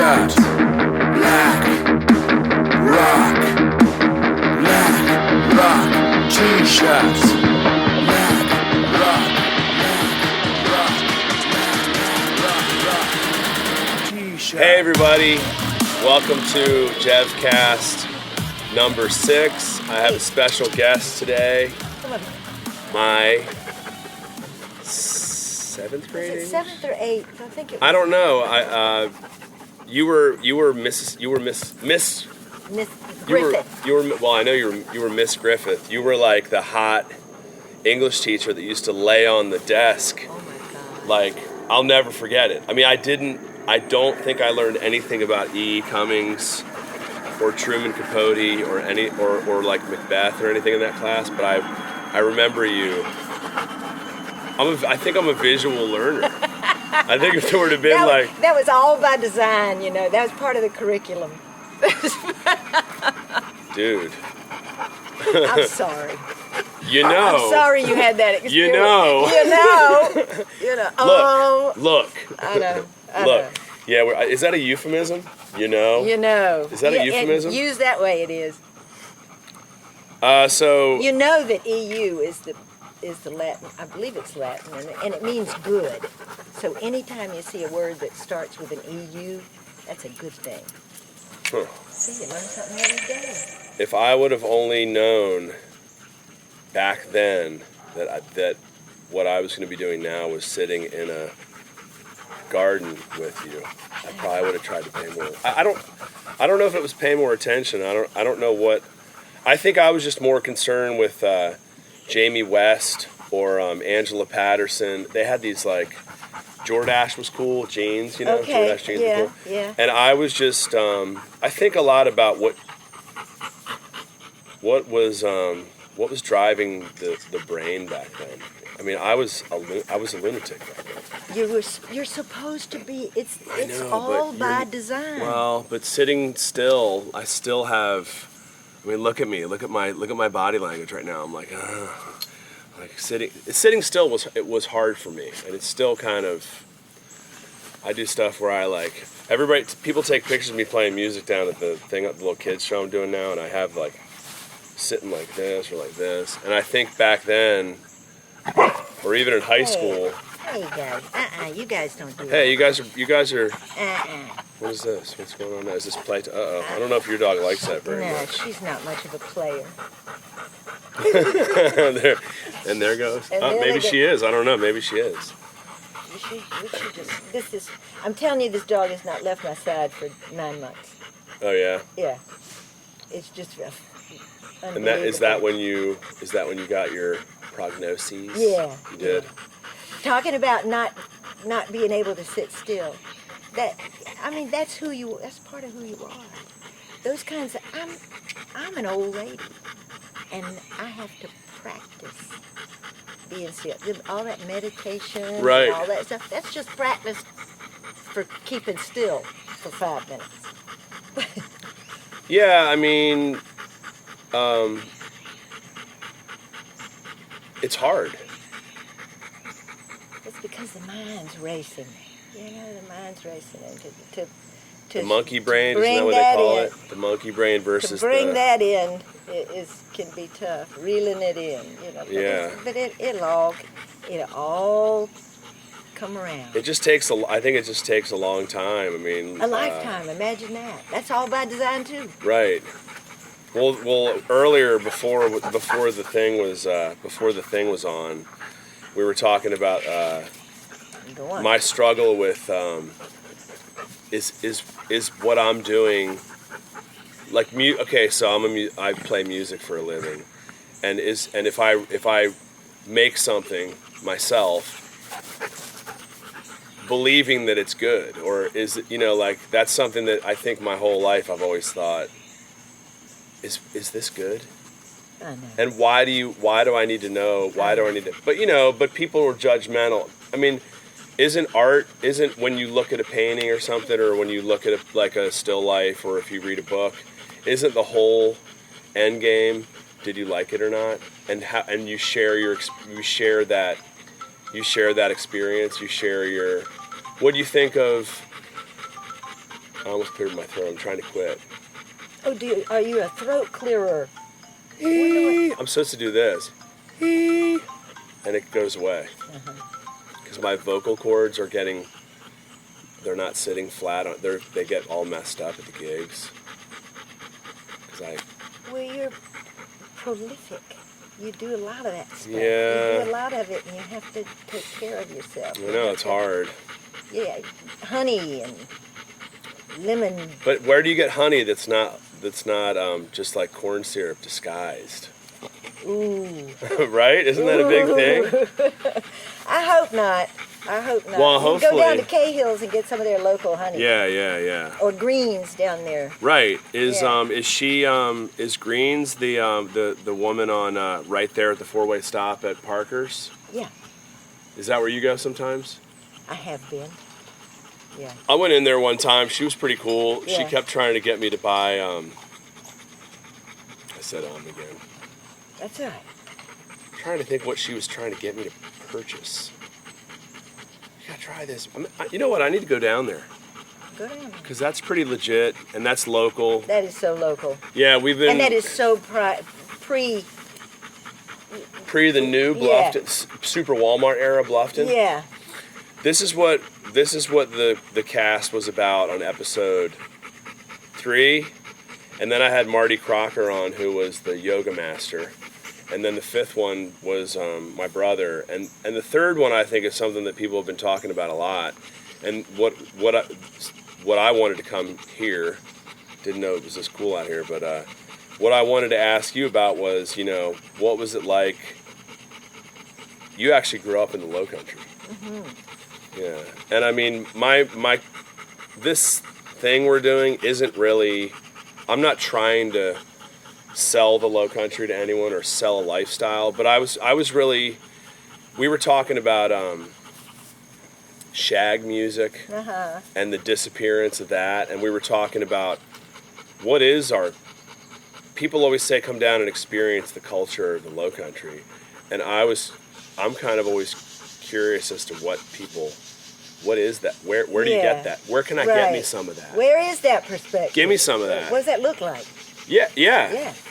T-shirt, black rock, T-shirts, black rock, T-shirts. Hey everybody, welcome to JevCast number 6. I have a special guest today. My 7th grade. Is it 7th or 8th? I think it was. I don't know. You were Miss Griffith. Well, I know you were Miss Griffith. You were like the hot English teacher that used to lay on the desk. Oh my God. Like, I'll never forget it. I mean, I don't think I learned anything about E. Cummings or Truman Capote or like Macbeth or anything in that class, but I remember you. I think I'm a visual learner. I think if there would have been that was all by design, you know. That was part of the curriculum. Dude. I'm sorry. You know. I'm sorry you had that experience. You know. You know. Look. I know. Look. Yeah, is that a euphemism? You know. Is that a euphemism? Used that way, it is. So. You know that EU is the Latin. I believe it's Latin, and it means good. So anytime you see a word that starts with an EU, that's a good thing. Huh. See, you learn something every day. If I would have only known back then that what I was going to be doing now was sitting in a garden with you, I probably would have tried to pay more. I don't know if it was pay more attention. I don't know what. I think I was just more concerned with Jamie West or Angela Patterson. They had these like Jordache was cool jeans, you know. Okay. Jordache jeans were cool. Yeah. And I was just I think a lot about what was driving the brain back then. I mean, I was a lunatic back then. You're supposed to be. It's know, all but by design. Well, but sitting still, I still have. I mean, look at me. Look at my body language right now. I'm like, sitting still was hard for me, and it's still kind of. I do stuff where I like people take pictures of me playing music down at the little kids show I'm doing now, and I have like sitting like this or like this, and I think back then, or even in high school. Hey guys, you guys don't do that. Hey, you guys are. What is this? What's going on now? Is this play? I don't know if your dog likes that very No, much. she's not much of a player. there goes. And there Maybe they she is. I don't know. Maybe she is. I'm telling you, this dog has not left my side for 9 months. Oh yeah. Yeah, it's just And is that when you got your prognoses? Yeah. You did. Yeah. Talking about not being able to sit still. That's part of who you are. Those kinds of I'm an old lady, and I have to practice being still. All that meditation, Right. And all that stuff. That's just practice for keeping still for 5 minutes. Yeah, I mean, it's hard. It's because the mind's racing. You know, the mind's racing, and to The monkey brain, isn't that what they call it? The monkey brain versus to bring that in can be tough. Reeling it in, you know. Yeah. But it'll all come around. I think it just takes a long time. I mean, A lifetime. Imagine that. That's all by design too. Right. Well, earlier before the thing was on, we were talking about my struggle with is what I'm doing like okay, so I play music for a living, and if I make something myself, believing that it's good, or is it, like that's something that I think my whole life I've always thought, is this good? I know. And why do I need to know? Why do I need to? But people are judgmental. I mean, isn't when you look at a painting or something, or when you look at a still life, or if you read a book, isn't the whole end game, did you like it or not? And you share that experience. You share what do you think of I almost cleared my throat. I'm trying to quit. Oh, are you a throat clearer? I'm supposed to do this. And it goes away. Because my vocal cords are they're not sitting flat. They get all messed up at the gigs. Well, you're prolific. You do a lot of that stuff. Yeah. You do a lot of it, and you have to take care of yourself. I know, it's hard. Yeah, honey and lemon. But where do you get honey that's not just like corn syrup disguised? Ooh. Right? Isn't that a big thing? I hope not. Well, you hopefully. can go down to Cahill's and get some of their local honey. Yeah. Or Greens down there. Right. Is Greens the woman on right there at the four-way stop at Parker's? Yeah. Is that where you go sometimes? I have been. Yeah. I went in there one time. She was pretty cool. Yeah. She kept trying to get me to buy. I said again. That's all right. I'm trying to think what she was trying to get me to purchase. You gotta try this. You know what? I need to go down there. Go down there. Because that's pretty legit, and that's local. That is so local. Yeah, we've been. And that is so pre the new Bluffton, super Walmart era Bluffton. Yeah. This is what the cast was about on episode 3, and then I had Marty Crocker on, who was the yoga master, and then the 5th one was my brother, and the 3rd one I think is something that people have been talking about a lot, and what I wanted to come here, didn't know it was this cool out here, but what I wanted to ask you about was, what was it like? You actually grew up in the Low Country. Mm-hmm. Yeah, and I mean, my this thing we're doing isn't really. I'm not trying to sell the Low Country to anyone or sell a lifestyle, but I was really. We were talking about shag music and the disappearance of that, and we were talking about what is our. People always say come down and experience the culture of the Low Country, and I'm kind of always curious as to what is that? Where do you get that? Where can I get me some of that? Where is that perspective? Give me some of that. What does that look like? Yeah.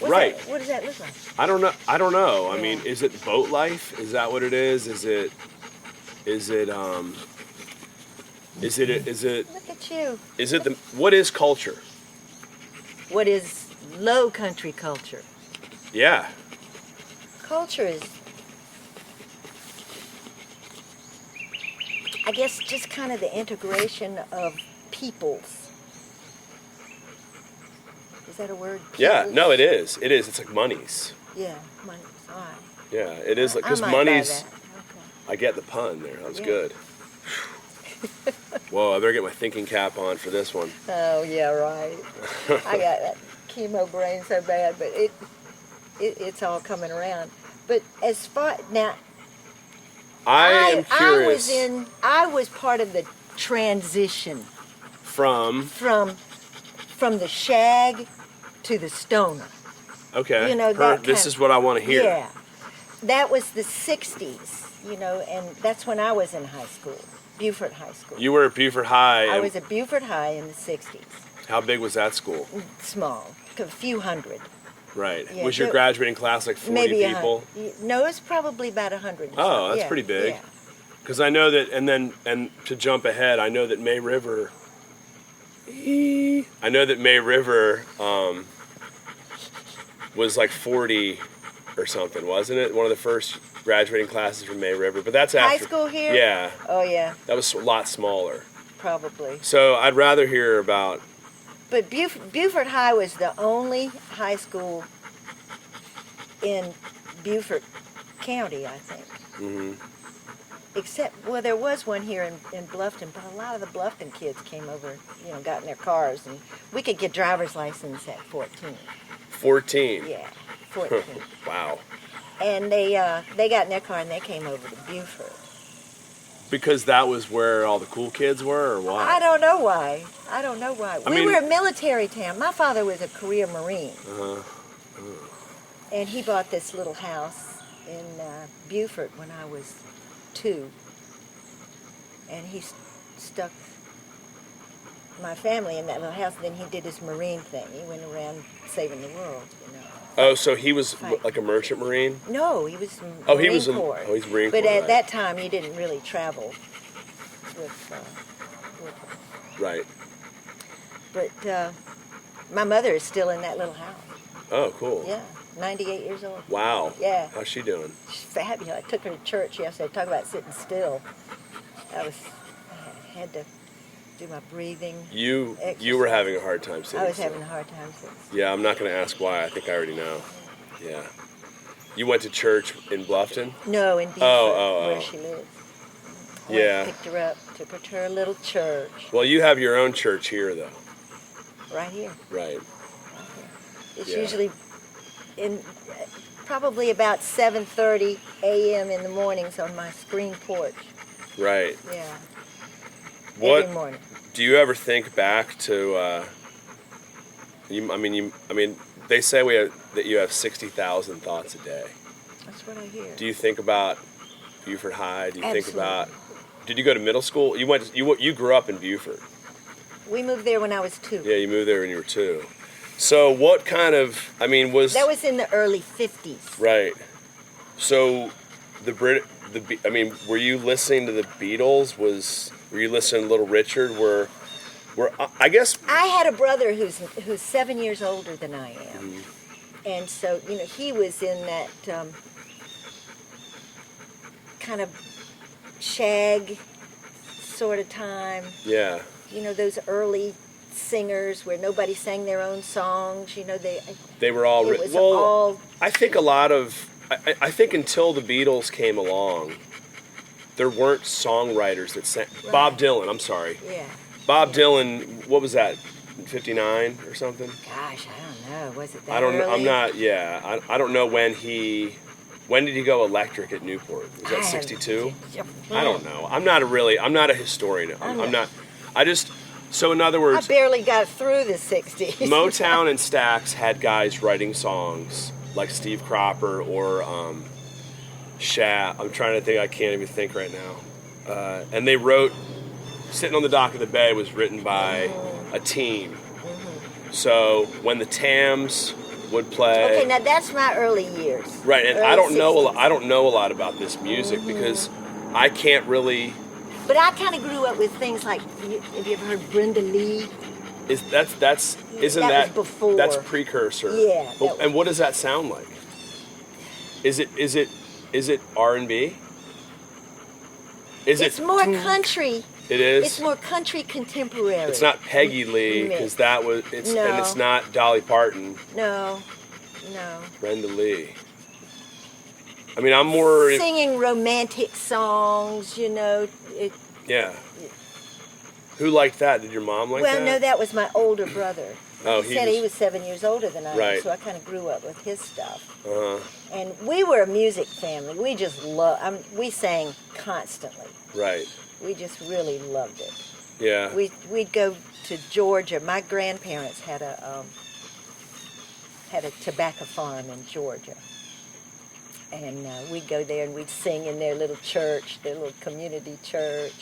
Right. What does that look like? I don't know. I mean, is it boat life? Is that what it is? Is it Look at you. What is culture? What is Low Country culture? Yeah. Culture is, I guess, just kind of the integration of peoples. Is that a word? Peoples? Yeah, no, it is. It is. It's like monies. Yeah, money. All right. Yeah, it is. Because I might buy monies, that. Okay. I get the pun there. That was good. Whoa, I better get my thinking cap on for this one. Oh, yeah, right. I got that chemo brain so bad, but it's all coming around. But as far now, I am curious. I was part of the transition from the shag to the stoner. Okay. This is what I want to hear. Yeah, that was the '60s. And that's when I was in high school, Beaufort High School. You were at Beaufort High. I was at Beaufort High in the '60s. How big was that school? Small, a few hundred. Right. Yeah, was your graduating class like 40 maybe people? No, it's probably about 100. Oh, that's pretty big. Yeah. Because I know that, and to jump ahead, I know that May River was like 40 or something, wasn't it? One of the first graduating classes from May River. But that's after. High school here? Yeah. Oh, yeah. That was a lot smaller. Probably. So I'd rather hear about. But Beaufort High was the only high school in Beaufort County, I think. Mm-hmm. Except, well, there was one here in Bluffton, but a lot of the Bluffton kids came over, got in their cars, and we could get driver's license at 14. 14? Yeah, 14. Wow. And they got in their car and they came over to Beaufort. Because that was where all the cool kids were, or what? I don't know why. We were a military town. My father was a career Marine. And he bought this little house in Beaufort when I was 2. And he stuck my family in that little house. Then he did his Marine thing. He went around saving the world, you know. Oh, so he was Right. like a merchant marine? No, he was Oh, Marine he was Corps. he's Marine But Corps, at right. that time, he didn't really travel with Right. But my mother is still in that little house. Oh, cool. Yeah, 98 years old. Wow. Yeah. How's she doing? She's fabulous. I took her to church yesterday. Talk about sitting still. I had to do my breathing. You were exercise. having a hard time sitting I was still. having a hard time sitting still. Yeah, I'm not going to ask why. I think I already know. Yeah. You went to church in Bluffton? No, in Beaufort, Oh. where she lives. I Yeah. picked her up, took her to her little church Well, you have your own church here, though. right here. Right. It's Yeah. usually in probably about 7:30 a.m. in the mornings on my screen porch. Right. Yeah. What Every morning. do you ever think back to? They say that you have 60,000 thoughts a day. That's what I hear. Do you think about Beaufort High? Do you think Absolutely. about? Did you go to middle school? You grew up in Beaufort. We moved there when I was 2. Yeah, you moved there when you were 2. So what kind of? Was That was in the early 50s. right? So were you listening to the Beatles? Were you listening to Little Richard? I guess. I had a brother who's 7 years older than I am. Mhm. And so, he was in that kind of shag sort of time. Yeah. Those early singers where nobody sang their own songs. They were all it was well. all I think a lot of. I think until the Beatles came along, there weren't songwriters that sang. Right. Bob Dylan. I'm sorry. yeah. Bob Dylan. What was that? 59 or something. Gosh, I don't know. Was it that I don't. early? I'm not. Yeah. I don't know when he. When did he go electric at Newport? Was that I 62? haven't- I don't know. I'm not a historian. I'm not. So in other I words, barely got through the 60s. Motown and Stax had guys writing songs like Steve Cropper or Shat. I'm trying to think. I can't even think right now. And they wrote "Sitting on the Dock of the Bay" was written by a team. So when the Tams would play, Okay, now that's my early years. right? And Early I don't know. 60s. I don't know a lot about this music because I can't really. But I kind of grew up with things like, have you ever heard Brenda Lee? Isn't That was before. that's precursor? Yeah, But- that was- and what does that sound like? Is it R&B? It's more country. It is. It's more country contemporary. It's not Peggy Lee because that was it's No. and it's not Dolly Parton. No. Brenda Lee. I'm more Singing romantic songs, yeah. Who liked that? Did your mom like that? no, that was my older brother. Oh, he said he was 7 years older than I am, Right. so I kind of grew up with his stuff. Uh-huh. And we were a music family. We just we sang constantly. Right. We just really loved it. Yeah. We'd go to Georgia. My grandparents had a tobacco farm in Georgia, and we'd go there and we'd sing in their little church, their little community church.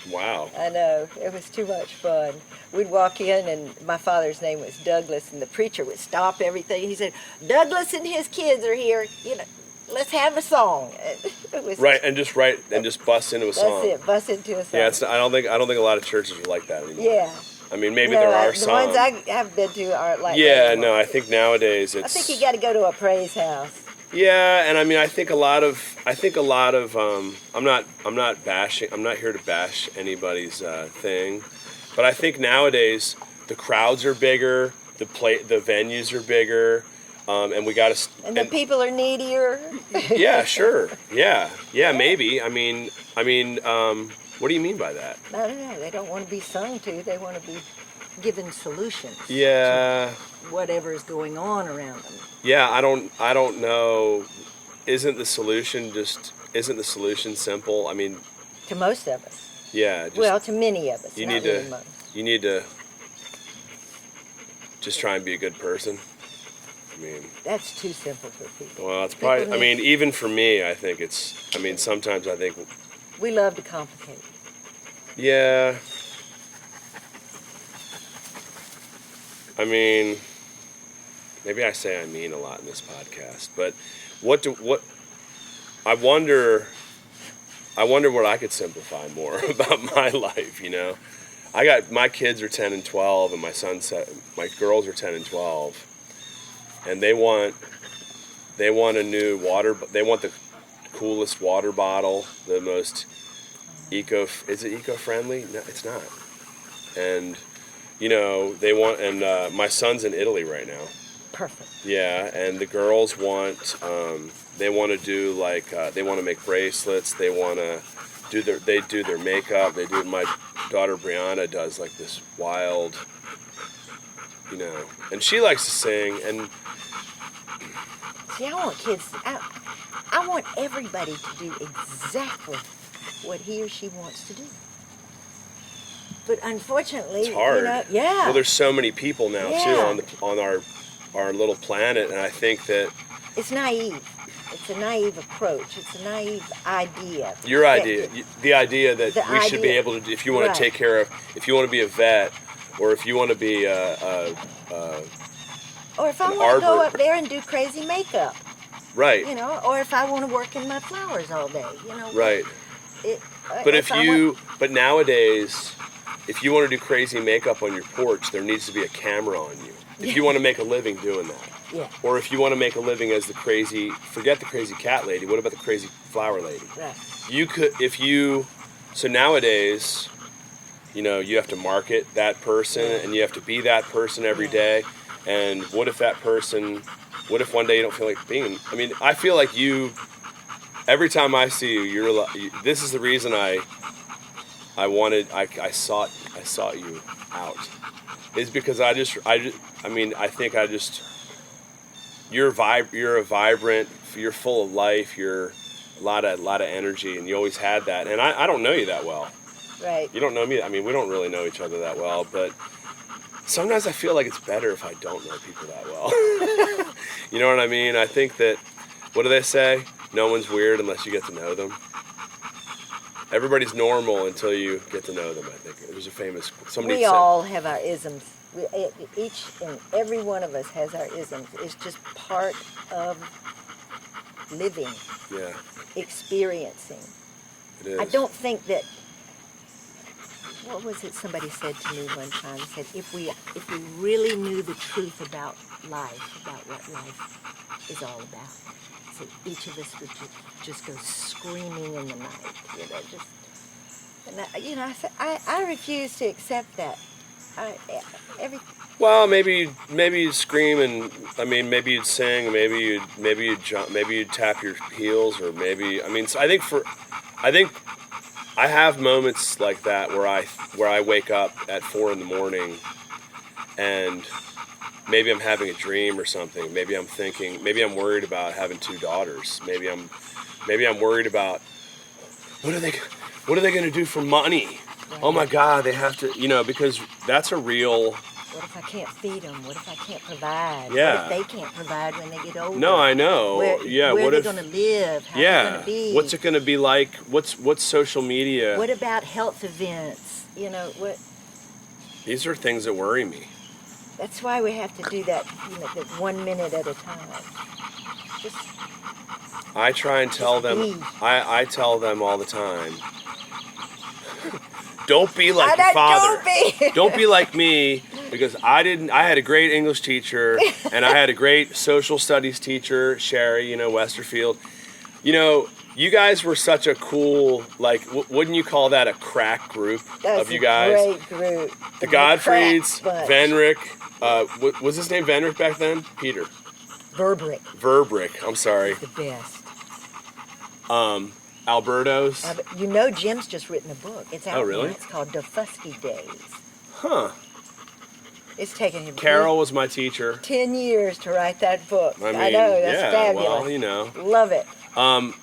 Wow. I know, it was too much fun. We'd walk in, and my father's name was Douglas, and the preacher would stop everything. He said, "Douglas and his kids are here. Let's have a song." It was Right, and just bust into a song. That's it. Bust into a song. Yeah, I don't think a lot of churches are like that anymore. Yeah. Maybe No, there are the some. ones I have been to aren't like that Yeah, anymore. no, I think nowadays it's. I think you got to go to a praise house. Yeah, and I think a lot of. I'm not bashing. I'm not here to bash anybody's thing, but I think nowadays the crowds are bigger, the venues are bigger, and we got to. And the people are needier. Yeah, sure. Yeah, maybe. What do you mean by that? I don't know. They don't want to be sung to. They want to be given solutions. Yeah. To whatever is going on around them. Yeah, I don't know. Isn't the solution simple? To most of us. Yeah. Well, to many of us. you not need really to most. you need to just try and be a good person. That's too simple for people. Well, it's probably. People need- Even for me, I think it's. Sometimes I think. We love to complicate. Yeah. I mean, maybe I say I mean a lot in this podcast, but what I wonder what I could simplify more about my life, you know? I got, my kids are 10 and 12, and my girls are 10 and 12, and they want a new they want the coolest water bottle, the most is it eco-friendly? No, it's not. And, you know, they want, and my son's in Italy right now. Perfect. Yeah, and the girls want, they want to do like, they want to make bracelets, they want to do their makeup, my daughter Brianna does like this wild, you know, and she likes to sing, and See, I want kids, I want everybody to do exactly what he or she wants to do. But unfortunately, it's hard. you know, yeah. Well, there's so many people now too on our little planet, and I think that it's naive. It's a naive approach. It's a naive idea. Your idea, the idea that we should be able to, if you want Right. to take care of, if you want to be a vet, or if you want to be or if I an want to go arbor- up there and do crazy makeup, right, you know, or if I want to work in my flowers all day, you know. right. But nowadays, if you want to do crazy makeup on your porch, there needs to be a camera on you. If you want to make a living doing that. Yeah. Or if you want to make a living as forget the crazy cat lady, what about the crazy flower lady? Right. So nowadays, you know, you have to market that person and you have to be that person every day. And what if one day you don't feel like being, I mean, I feel like every time I see you, this is the reason I sought you out, is because you're a vibrant, you're full of life, you're a lot of energy, and you always had that. And I don't know you that well. Right. You don't know me. I mean, we don't really know each other that well, but sometimes I feel like it's better if I don't know people that well. You know what I mean? I think that, what do they say? No one's weird unless you get to know them. Everybody's normal until you get to know them, I think. There's a famous, We all have our isms. Each and every one of us has our isms. It's just part of living, experiencing. It is. I don't think that, what was it somebody said to me one time? Said, if we really knew the truth about life, about what life is all about, so each of us would just go screaming in the night, you know, I refuse to accept that. Well, maybe you'd scream, and I mean, maybe you'd sing, maybe you'd jump, maybe you'd tap your heels, or maybe, I mean, so I think I have moments like that where I wake up at 4 a.m. and maybe I'm having a dream or something. Maybe I'm thinking, maybe I'm worried about having 2 daughters. Maybe I'm worried about what are they going to do for money? Right. Oh my God, they have to, you know, because that's a real. What if I can't feed them? What if I can't provide? Yeah. What if they can't provide when they get older? No, I know. Where are they going to live? How are they going to be? What's it going to be like? What's social media? What about health events? You know, what? These are things that worry me. That's why we have to do that, you know, that 1 minute at a time. I try and tell them, I tell them all the time, don't be like your father. Don't be like me, because I had a great English teacher, and I had a great social studies teacher, Sherry, you know, Westerfield. You know, you guys were such a cool, like, wouldn't you call that a crack group of you guys? That's a great group. The Godfrieds, Venrick, was his name Venrick back then? Peter. Verbrick, I'm sorry. He's the best. Alberto's. You know, Jim's just written a book. It's out. Oh, really? Now. It's called Defusky Days. Huh. It's taken him. Carol was my teacher. 10 years to write that book. I mean, know, that's fabulous. Well, you know. Love it. And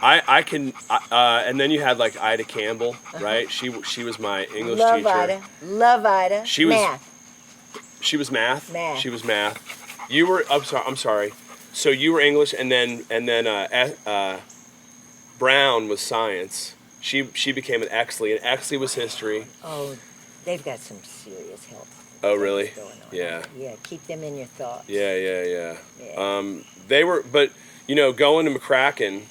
then you had like Ida Campbell, right? She was my English teacher. Love Ida. She was math. She was math. Math. She was math. You were. I'm sorry. So you were English, and then Brown was science. She became an Exley, and Exley was history. Oh, they've got some serious help. Oh, really? Things going on. Yeah. Yeah, keep them in your thoughts. Yeah. Yeah. They were, but going to McCracken,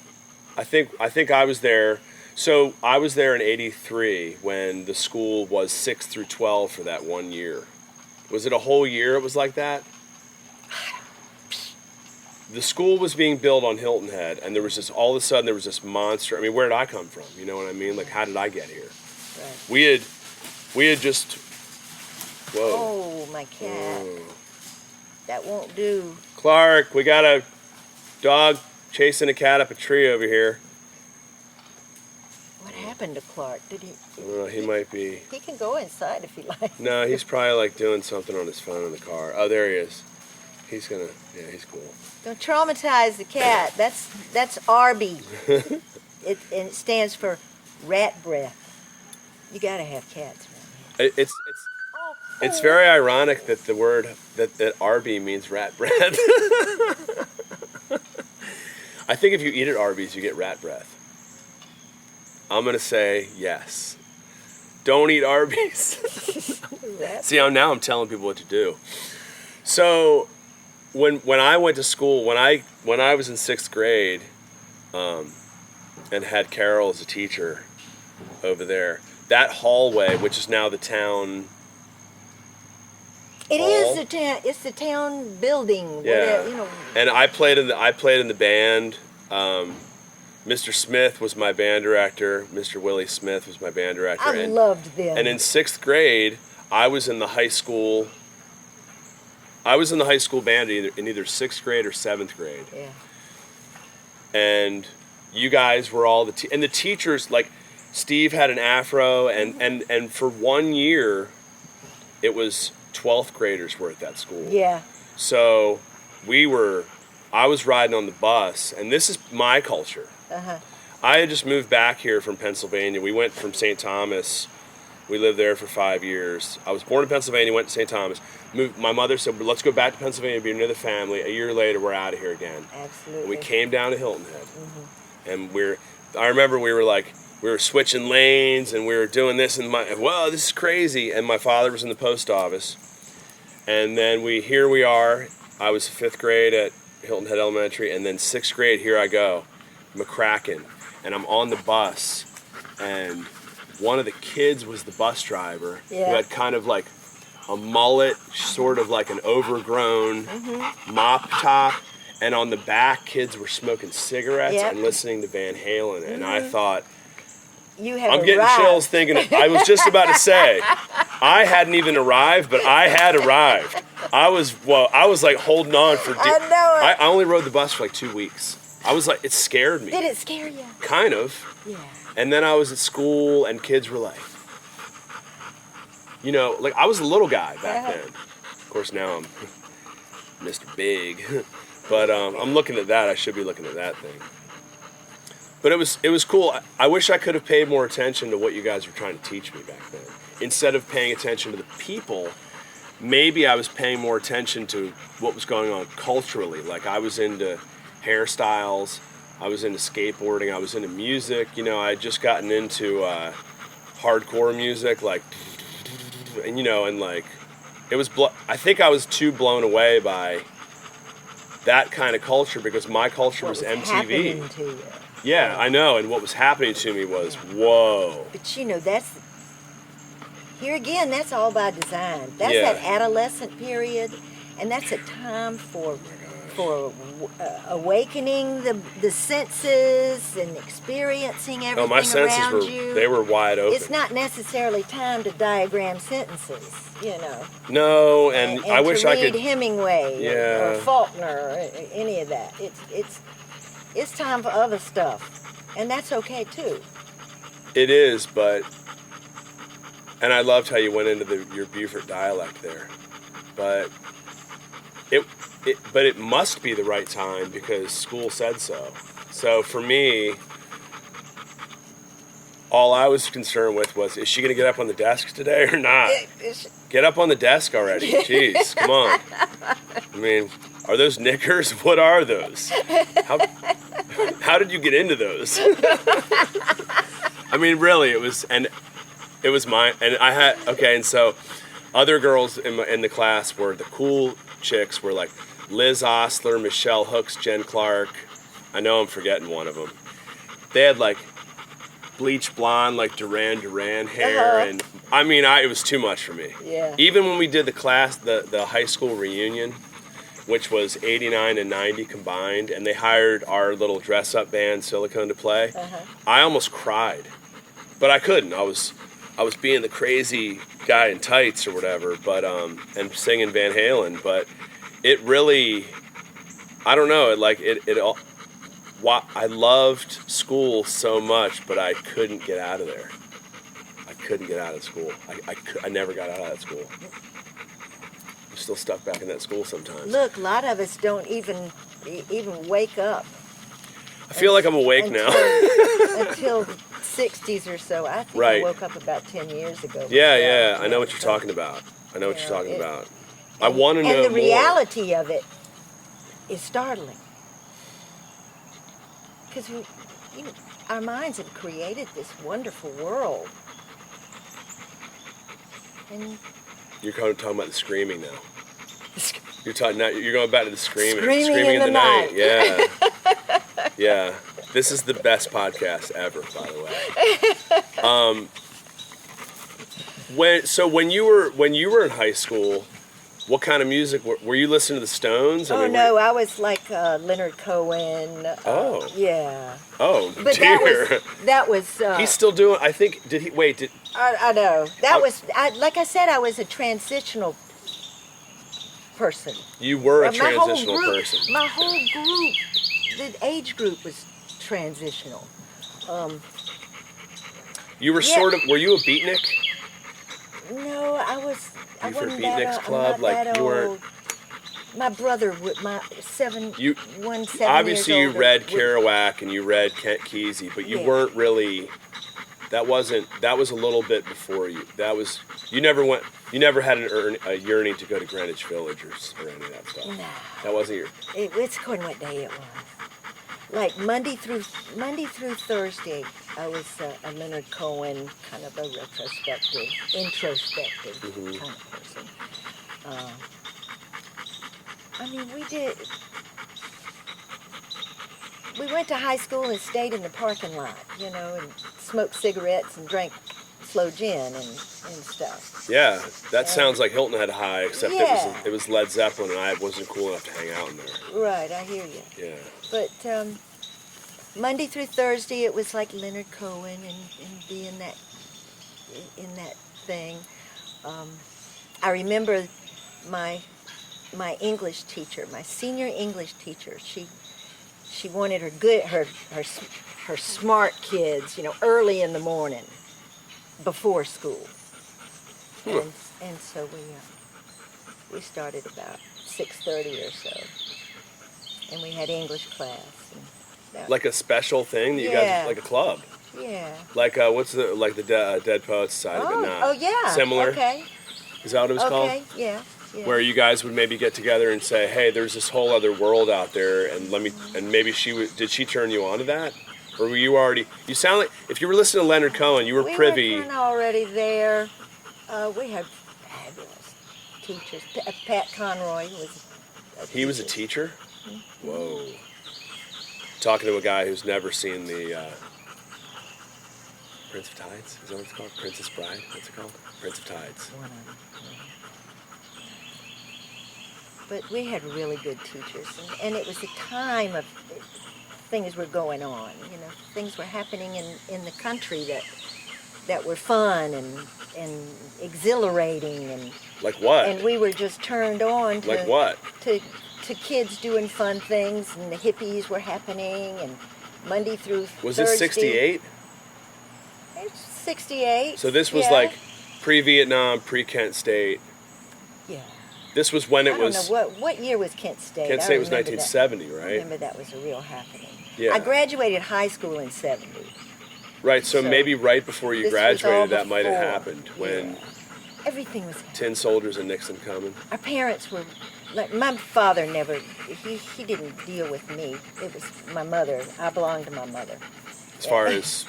I think I was there. So I was there in '83 when the school was 6 through 12 for that 1 year. Was it a whole year? It was like that. The school was being built on Hilton Head, and there was this. All of a sudden, there was this monster. I mean, where did I come from? You know what I mean? Like, how did I get here? Right. We had just. Whoa. Oh, my cat. Oh. That won't do. Clark, we got a dog chasing a cat up a tree over here. What happened to Clark? Did he? I don't know, he might be. He can go inside if he likes. No, he's probably like doing something on his phone in the car. Oh, there he is. He's he's cool. Don't traumatize the cat. That's RB. And it stands for rat breath. You gotta have cats around here. It's very ironic that the word that RB means rat breath. I think if you eat at Arby's, you get rat breath. I'm gonna say yes. Don't eat Arby's. See, now I'm telling people what to do. So, when I went to school, when I was in 6th grade, and had Carol as a teacher over there, that hallway, which is now the town. It hall, is the town. It's the town building. Yeah. Where And I played in the band. Mr. Smith was my band director. Mr. Willie Smith was my band director. I loved them. And in 6th grade, I was in the high school. Band in either 6th grade or 7th grade. Yeah. And you guys were all and the teachers, like Steve had an afro, and for 1 year, it was 12th graders were at that school. Yeah. So I was riding on the bus, and this is my culture. Uh-huh. I had just moved back here from Pennsylvania. We went from St. Thomas. We lived there for 5 years. I was born in Pennsylvania, went to St. Thomas. My mother said, let's go back to Pennsylvania, be near the family. A year later, we're out of here again. Absolutely. And we came down to Hilton Head. Mm-hmm. And I remember we were switching lanes, and we were doing this, and this is crazy. And my father was in the post office. And then here we are. I was 5th grade at Hilton Head Elementary, and then 6th grade, here I go, McCracken. And I'm on the bus, and one of the kids was the bus driver, who had kind of like a mullet, sort of like an overgrown mop top, and on the back, kids were smoking cigarettes and listening to Van Halen, and I thought, I'm getting chills thinking, I was just about to say, I hadn't even arrived, but I had arrived. I was like holding on for I know it. I only rode the bus for like 2 weeks. I was like, it scared me. Did it scare you? Kind of. Yeah. And then I was at school, and kids were like, like I was a little guy back then. Of course, now I'm Mr. Big. But I'm looking at that. I should be looking at that thing. But it was cool. I wish I could have paid more attention to what you guys were trying to teach me back then. Instead of paying attention to the people, maybe I was paying more attention to what was going on culturally. Like I was into hairstyles, I was into skateboarding, I was into music. I had just gotten into hardcore music, like, and like, it was. I think I was too blown away by that kind of culture because my culture was MTV. Happening to you. Yeah, I know, and what was happening to me was, whoa. But here again, that's all by design. That's that adolescent period, and that's a time for awakening the senses and experiencing everything my senses around you. They were wide open. It's not necessarily time to diagram sentences, No, and I wish I could read Hemingway or Yeah. Faulkner or any of that. It's time for other stuff, and that's okay too. It is, and I loved how you went into your Beaufort dialect there, but it must be the right time because school said so. So for me, all I was concerned with was, is she going to get up on the desk today or not? Get up on the desk already. Jeez, come on. I mean, are those knickers? What are those? How did you get into those? I mean, really, it was mine. And I had, and so other girls in the class were the cool chicks were like Liz Osler, Michelle Hooks, Jen Clark. I know I'm forgetting one of them. They had like bleach blonde, like Duran Duran hair, and I mean, it was too much for me. Yeah. Even when we did the high school reunion, which was 89 and 90 combined, and they hired our little dress-up band, Silicone, to play, I almost cried. But I couldn't. I was being the crazy guy in tights or whatever, but and singing Van Halen, but it really, I don't know, I loved school so much, but I couldn't get out of there. I couldn't get out of school. I never got out of that school. I'm still stuck back in that school sometimes. Look, a lot of us don't even wake up. I feel like I'm awake now. Until the 60s or so. I think Right. I woke up about 10 years ago. Yeah. I know what you're talking about. I want to know more. And the reality of it is startling. Because our minds have created this wonderful world. And You're kind of talking about the screaming now. You're going back to the screaming. Screaming in the night. Yeah. Yeah. This is the best podcast ever, by the way. When you were in high school, what kind of music were you listening to? The Stones? I I was like Leonard Cohen. Yeah. Oh, but dear. That was. He's still doing. I think. Did he? Wait. I know. That was. Like I said, I was a transitional person. You were a transitional person. My whole group, the age group was transitional. You were sort of. Were you a beatnik? No, I was. I You were wasn't Beatniks that Club, I'm not like that you weren't. old. My brother, my 7 Obviously, years you older, read would- Kerouac and you read Kent Kesey, but you Yeah. weren't really. That was a little bit before you. You never had a yearning to go to Greenwich Village or any of that stuff. Nah. That wasn't your. It's according to what day it was. Like Monday through Thursday, I was a Leonard Cohen kind of a introspective Mm-hmm. kind of person. We went to high school and stayed in the parking lot, and smoked cigarettes and drank slow gin and stuff. Yeah, that sounds like Hilton Head High, except Yeah. it was Led Zeppelin, and I wasn't cool enough to hang out in there. Right, I hear you. Yeah. But Monday through Thursday, it was like Leonard Cohen and being in that thing. I remember my English teacher, my senior English teacher. She wanted her smart kids, early in the morning, before school. And so we started about 6:30 or so, and we had English class. Like a special thing that you guys, like a club. Yeah. Like what's the Dead Poets Society, but not. Oh yeah. Similar. Okay. Is that what it was called? Okay. Yeah. Where you guys would maybe get together and say, "Hey, there's this whole other world out there," and maybe did she turn you on to that, or were you already? You sound like if you were listening to Leonard Cohen, you were privy. We were already there. We had fabulous teachers. Pat Conroy was. He was a teacher. Mm-hmm. Whoa. Talking to a guy who's never seen the Prince of Tides. Is that what it's called? Princess Bride. What's it called? Prince of Tides. One of them. But we had really good teachers, and it was a time of things were going on. Things were happening in the country that were fun and exhilarating and. Like what? And we were just turned on to. Like what? To kids doing fun things, and the hippies were happening, and Monday through Was Thursday. this 68? It's 68. So this was like pre-Vietnam, pre-Kent State. Yeah. This was when it was. I don't know what year was Kent State. Kent State was 1970, right? I remember that was a real happening. Yeah. I graduated high school in 70. Right, so maybe right before you this was graduated, all that might have before. happened when Everything was. Tin Soldiers and Nixon coming. Our parents were. Like, my father never. He didn't deal with me. It was my mother. I belonged to my mother. As far as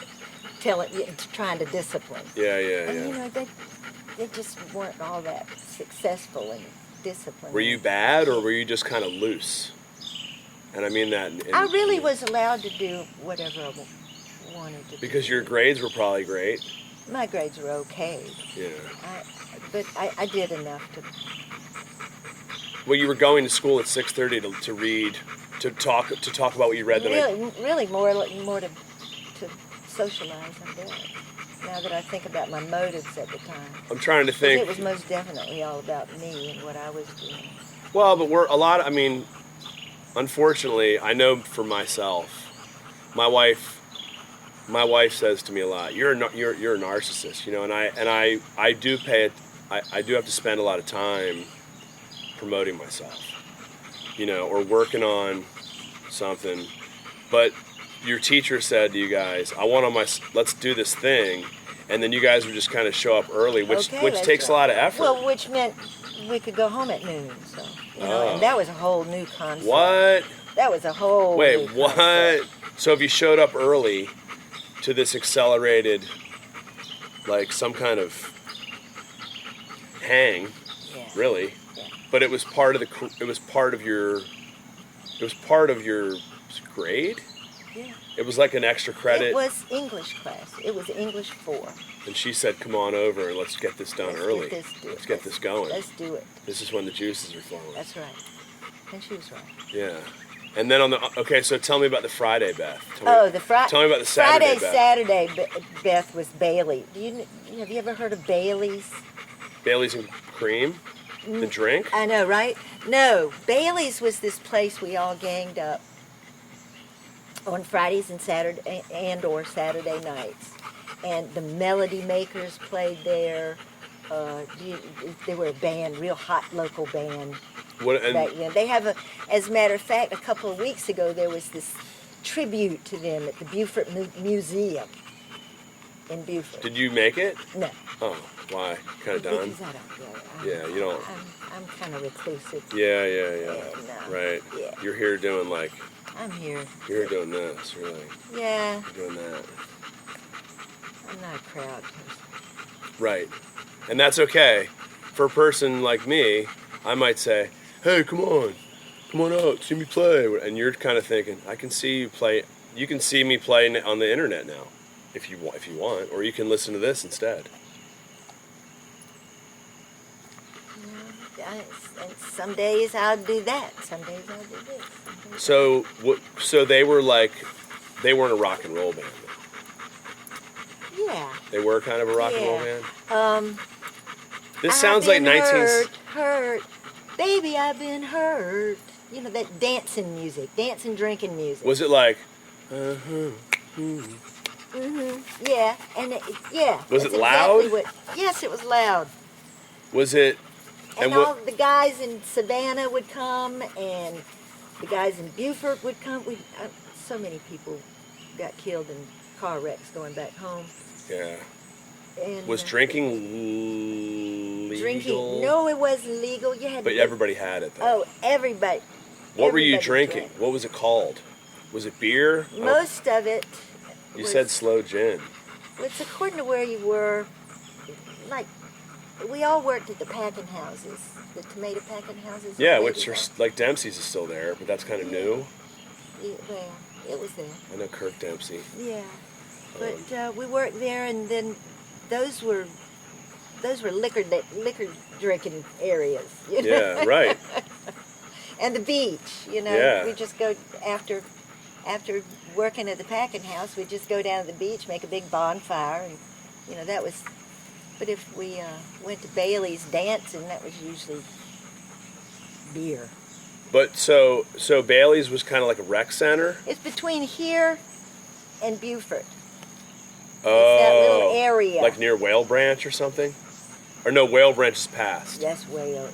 trying to discipline. Yeah, And yeah. they just weren't all that successful in discipline. Were you bad, or were you just kind of loose? And I mean that. I really was allowed to do whatever I wanted to do. Because your grades were probably great. My grades were okay. Yeah. But I did enough to. Well, you were going to school at 6:30 to read, to talk about what you read. Really more to socialize, I bet. Now that I think about my motives at the time. I'm trying to think. It was most definitely all about me and what I was doing. Well, but I mean, unfortunately, I know for myself, my wife says to me a lot, you're a narcissist, you know, and I do I do have to spend a lot of time promoting myself, you know, or working on something. But your teacher said to you guys, let's do this thing, and then you guys would just kind of show up early, which takes a lot of effort. Well, which meant we could go home at noon, so, you know, and that was a whole new concept. What? That was a whole Wait, new what? concept. So if you showed up early to this accelerated, like some kind of hang, really, but it was part of your grade. Yeah. It was like an extra credit. It was English class. It was English 4. And she said, "Come on over and let's get this done early. Let's get this going. Let's do it." This is when the juices are flowing." That's right. And she was right. Yeah. And then so tell me about the Friday, Beth. Tell me about the Saturday, Beth. Saturday, Beth, was Bailey. Have you ever heard of Bailey's? Bailey's and cream? The drink? I know, right? No, Bailey's was this place we all ganged up on Fridays and or Saturday nights. And the Melody Makers played there. They were a band, real hot local band. Back then. They have as a matter of fact, a couple of weeks ago, there was this tribute to them at the Beaufort Museum in Beaufort. Did you make it? No. Oh, why? Kind of done? Because I don't go. Yeah, you don't. I'm kind of reclusive. Yeah. No. Right. Yeah. You're here doing I'm here. You're here doing this, really. Yeah. You're doing that. I'm not a crowd person. Right. And that's okay. For a person like me, I might say, "Hey, come on out, see me play." And you're kind of thinking, I can see you play. You can see me play on the internet now, if you want, or you can listen to this instead. And some days I'll do that. Some days I'll do this. So they weren't a rock and roll band. Yeah. They were kind of a rock and roll band. This I've sounds like been 19. hurt, baby, I've been hurt. You know, that dancing music, dancing, drinking music. Was it like? Yeah, and Was it that's loud? exactly yes, it was loud. Was it? And all the guys in Savannah would come, and the guys in Beaufort would come. So many people got killed in car wrecks going back home. Yeah. And, was drinking legal? Drinking? No, it wasn't legal. You had. But everybody had it, though. Oh, everybody. What were you drinking? Drank. What was it called? Was it beer? Most of it. You said slow gin. It's according to where you were. Like, we all worked at the packing houses, the tomato packing houses. Yeah, which are like Dempsey's is still there, but that's kind of new. Yeah, well, it was there. I know Kirk Dempsey. Yeah, but we worked there, and then those were liquor drinking areas. You know? Yeah, right. And the beach, you know. Yeah. We just go after working at the packing house. We'd just go down to the beach, make a big bonfire, and you know that was. But if we went to Bailey's dancing, that was usually beer. But so Bailey's was kind of like a rec center? It's between here and Beaufort. Oh. It's that little area. Like near Whale Branch or something? Or no, Whale Branch is past. That's Whale.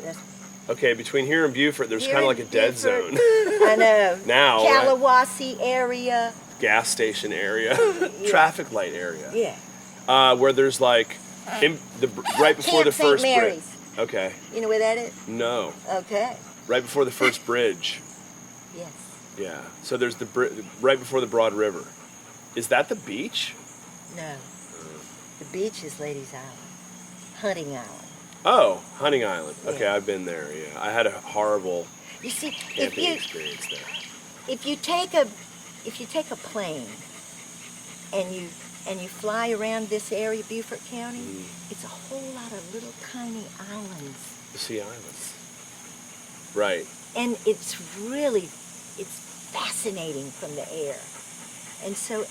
Okay, between here and Beaufort, there's kind of like a dead zone. I know. Now. Kalawasi area. Gas station area. Yeah. Traffic light area. Yeah. Where there's like, right before the first St. bridge. Mary's. Okay. You know where that is? No. Okay. Right before the first bridge. Yes. Yeah. So there's right before the Broad River. Is that the beach? No. The beach is Ladies Island. Hunting Island. Oh, Hunting Island. Okay, Yeah. I've been there. Yeah, I had a horrible You see, camping experience there. if you take a plane and you fly around this area, Beaufort County, it's a whole lot of little tiny islands. The Sea Islands. Right. And it's fascinating from the air. And so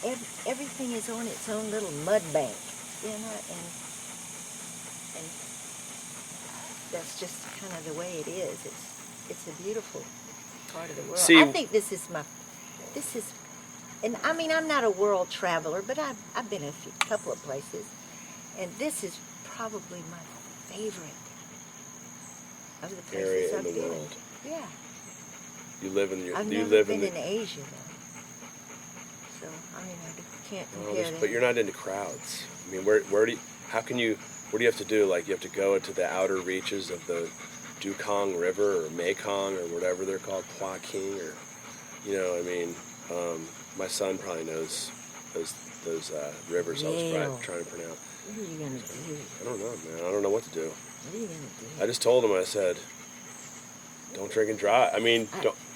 everything is on its own little mud bank, you know, and that's just kind of the way it is. It's a beautiful part of the world. See, I think and I mean, I'm not a world traveler, but I've been a couple of places, and this is probably my favorite of the places area I've in the been. world. Yeah. You live in your. I've you never live been in in Asia though, so I mean I can't compare that. But you're not into crowds. I mean, where do you? How can you? What do you have to do? Like you have to go into the outer reaches of the Dukong River or Mekong or whatever they're called, Hua King, or you know, I mean, my son probably knows those rivers I was Yale. trying to pronounce. What are you gonna do? I don't know, man. I don't know what to do. What are you gonna do? I just told him. I said, "Don't drink and drive." I mean,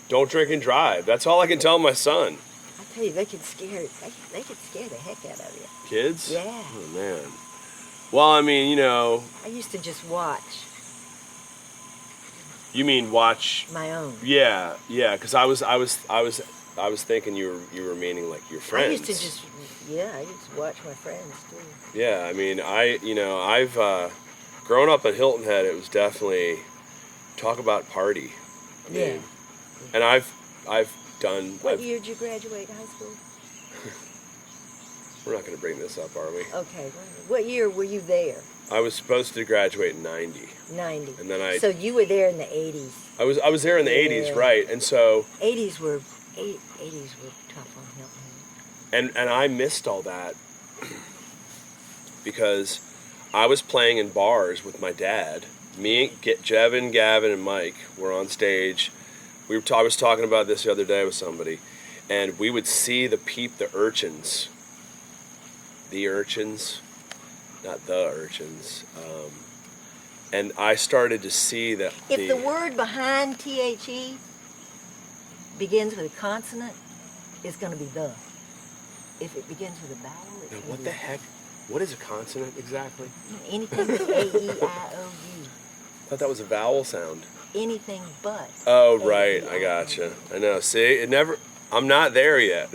don't drink and drive. That's all I can tell my son. I tell you, they can scare the heck out of you. Kids? Yeah. Oh man. Well, I mean, you know. I used to just watch You mean watch? my own. Yeah, yeah. Because I was thinking you were meaning like your friends. I used to watch my friends too. Yeah, I mean, I've grown up at Hilton Head. It was definitely talk about party. I mean, Yeah. And I've done. What year did you graduate high school? We're not going to bring this up, are we? Okay. What year were you there? I was supposed to graduate in 90. 90. And then So you were there in the 80s. I was there in the Yeah. 80s, right? And so 80s were tough on Hilton Head. and I missed all that because I was playing in bars with my dad. Me, Jevon, Gavin, and Mike were on stage. I was talking about this the other day with somebody, and we would see the urchins. The urchins, not the urchins. And I started to see that. If the word behind THE begins with a consonant, it's going to be the. If it begins with a vowel, it's Now, going to what be the heck? What is a consonant exactly? anything with A-E-I-O-U. I thought that was a vowel sound. Anything but. Oh, right. I A-E-I-O-U. gotcha. I know. See, I'm not there yet.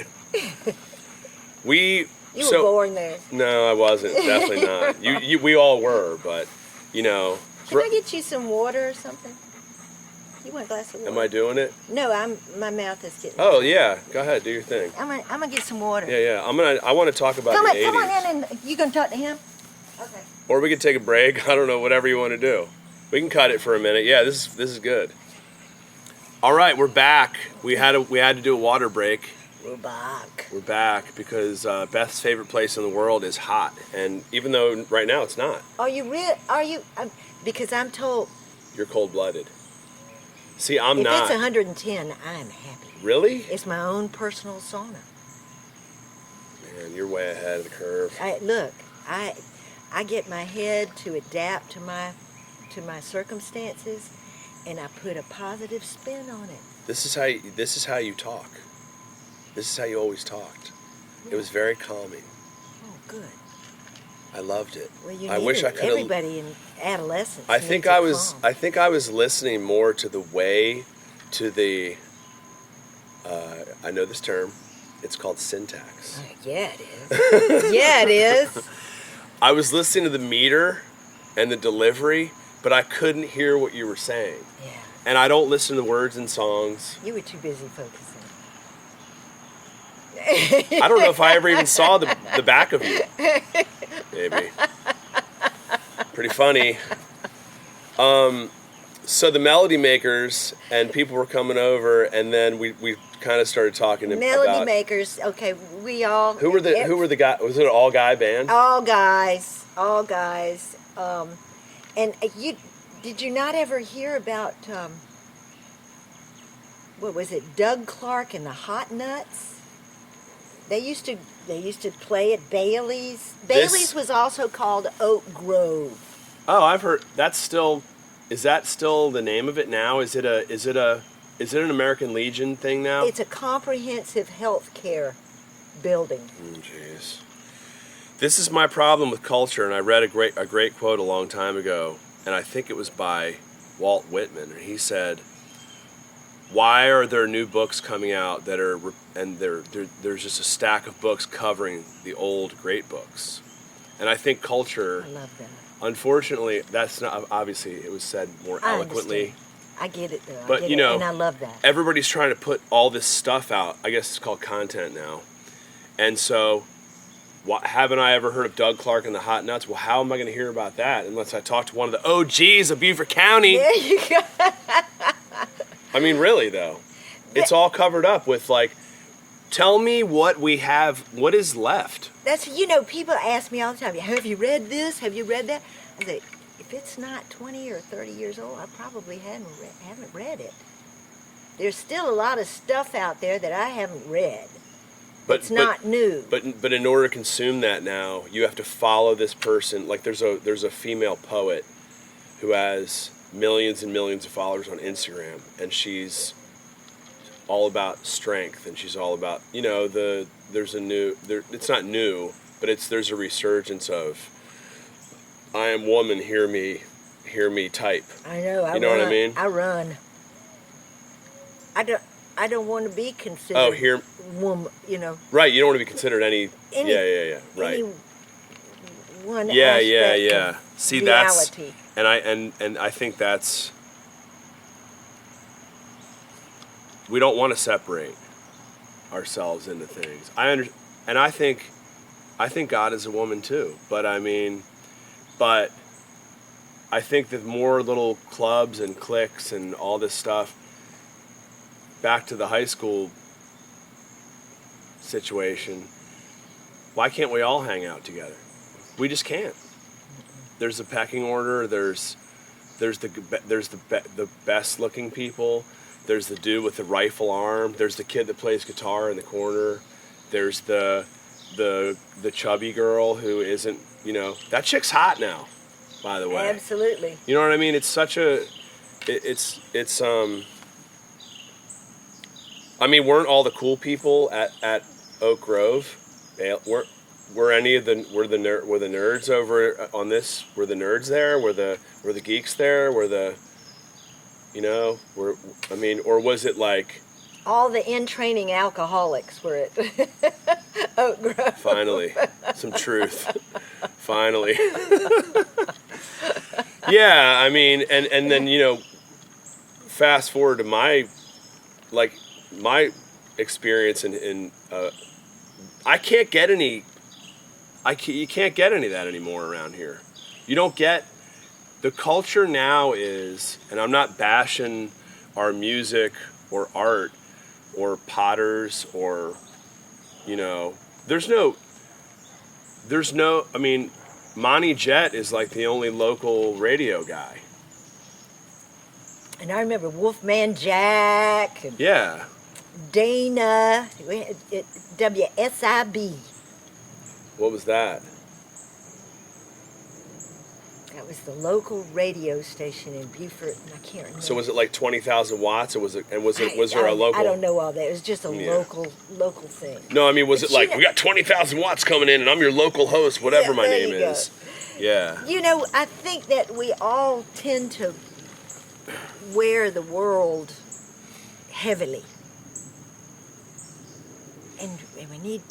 You were born there. No, I wasn't. Definitely not. We all were, but, you know. Can I get you some water or something? You want a glass of water? Am I doing it? No, my mouth is getting. Oh, yeah. Go ahead. Do your thing. I'm gonna get some water. Yeah. I want to talk about Come the on, 80s. come on in, and you gonna talk to him? Okay. Or we could take a break. I don't know. Whatever you want to do. We can cut it for a minute. Yeah, this is good. All right, we're back. We had to do a water break. We're back. We're back because Beth's favorite place in the world is hot, and even though right now it's not. Are you real? Are you? Because I'm told. You're cold-blooded. See, I'm if not. it's 110, I'm happy. Really? It's my own personal sauna. Man, you're way ahead of the curve. I get my head to adapt to my circumstances, and I put a positive spin on it. This is how you talk. This is how you always talked. It was very calming. Oh, good. I loved it. Well, you I wish I could. Everybody in adolescence. I think needs I a was. calm. I think I was listening more to the way, to the. I know this term. It's called syntax. Yeah, it is. Yeah, it is. I was listening to the meter and the delivery, but I couldn't hear what you were saying. Yeah. And I don't listen to words in songs. You were too busy focusing. I don't know if I ever even saw the back of you. Maybe. Pretty funny. So the Melody Makers and people were coming over, and then we kind of started talking Melody about Makers. Okay, we all. who were the guys? Was it an all guy band? All guys. And did you not ever hear about what was it? Doug Clark and the Hot Nuts. They used to play at Bailey's. Bailey's was also called Oak Grove. Oh, I've heard. Is that still the name of it now? Is it an American Legion thing now? It's a comprehensive health care building. Jeez. This is my problem with culture, and I read a great quote a long time ago, and I think it was by Walt Whitman, and he said, "Why are there new books coming out that are there's just a stack of books covering the old great books?" And I think culture. I love that. Unfortunately, that's not obviously. It was said more eloquently. I get it though. But and I love that. Everybody's trying to put all this stuff out. I guess it's called content now, and so. Haven't I ever heard of Doug Clark and the Hot Nuts? Well, how am I going to hear about that unless I talk to one of the OGs of Beaufort County? There you go. I mean, really, though. It's all covered up with, like, tell me what we have, what is left. That's, people ask me all the time, have you read this? Have you read that? I say, if it's not 20 or 30 years old, I probably haven't read it. There's still a lot of stuff out there that I haven't read. It's not new. But in order to consume that now, you have to follow this person. Like there's a female poet who has millions and millions of followers on Instagram, and she's all about strength, and she's all about it's not new, but there's a resurgence of I am woman, hear me type. I know. You know what I mean? I run. I don't want to be considered woman, Right, you don't want to be considered any right. Any one aspect of See, reality. and I think that's we don't want to separate ourselves into things. I think God is a woman too, but I think that more little clubs and cliques and all this stuff. Back to the high school situation. Why can't we all hang out together? We just can't. There's a pecking order. There's the best looking people. There's the dude with the rifle arm. There's the kid that plays guitar in the corner. There's the chubby girl who isn't. That chick's hot now. By the way. Absolutely. You know what I mean? It's such a. I mean, weren't all the cool people at Oak Grove? Were any of the nerds over on this? Were the nerds there? Were the geeks there? Or was it like all the in-training alcoholics were at Oak Grove? Finally, some truth. Finally. Yeah, I mean, and then fast forward to my experience in I can't get any. You can't get any of that anymore around here. You don't get the culture now is, and I'm not bashing our music or art or potters or there's no. I mean, Monty Jet is like the only local radio guy. And I remember Wolfman Jack. And yeah. Dana, WSIB. What was that? That was the local radio station in Beaufort, and I can't remember. So was it like 20,000 watts, or was there a local? I don't know all that. It was just a local thing. No, I mean, was it like we got 20,000 watts coming in, and I'm your local host, whatever my name is. Yeah. I think that we all tend to wear the world heavily. And we need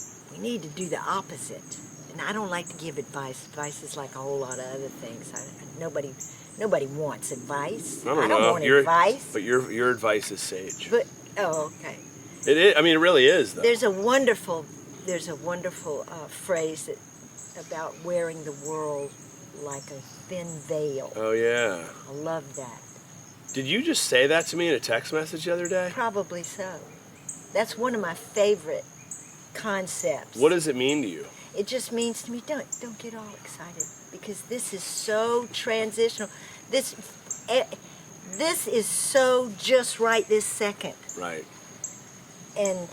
to do the opposite. And I don't like to give advice. Advice is like a whole lot of other things. Nobody wants advice. I don't want advice. But your advice is sage. But okay. It is. I mean, it really is, though. There's a wonderful phrase about wearing the world like a thin veil. Oh yeah. I love that. Did you just say that to me in a text message the other day? Probably so. That's one of my favorite concepts. What does it mean to you? It just means to me, don't get all excited, because this is so transitional. This is so just right this second. Right. And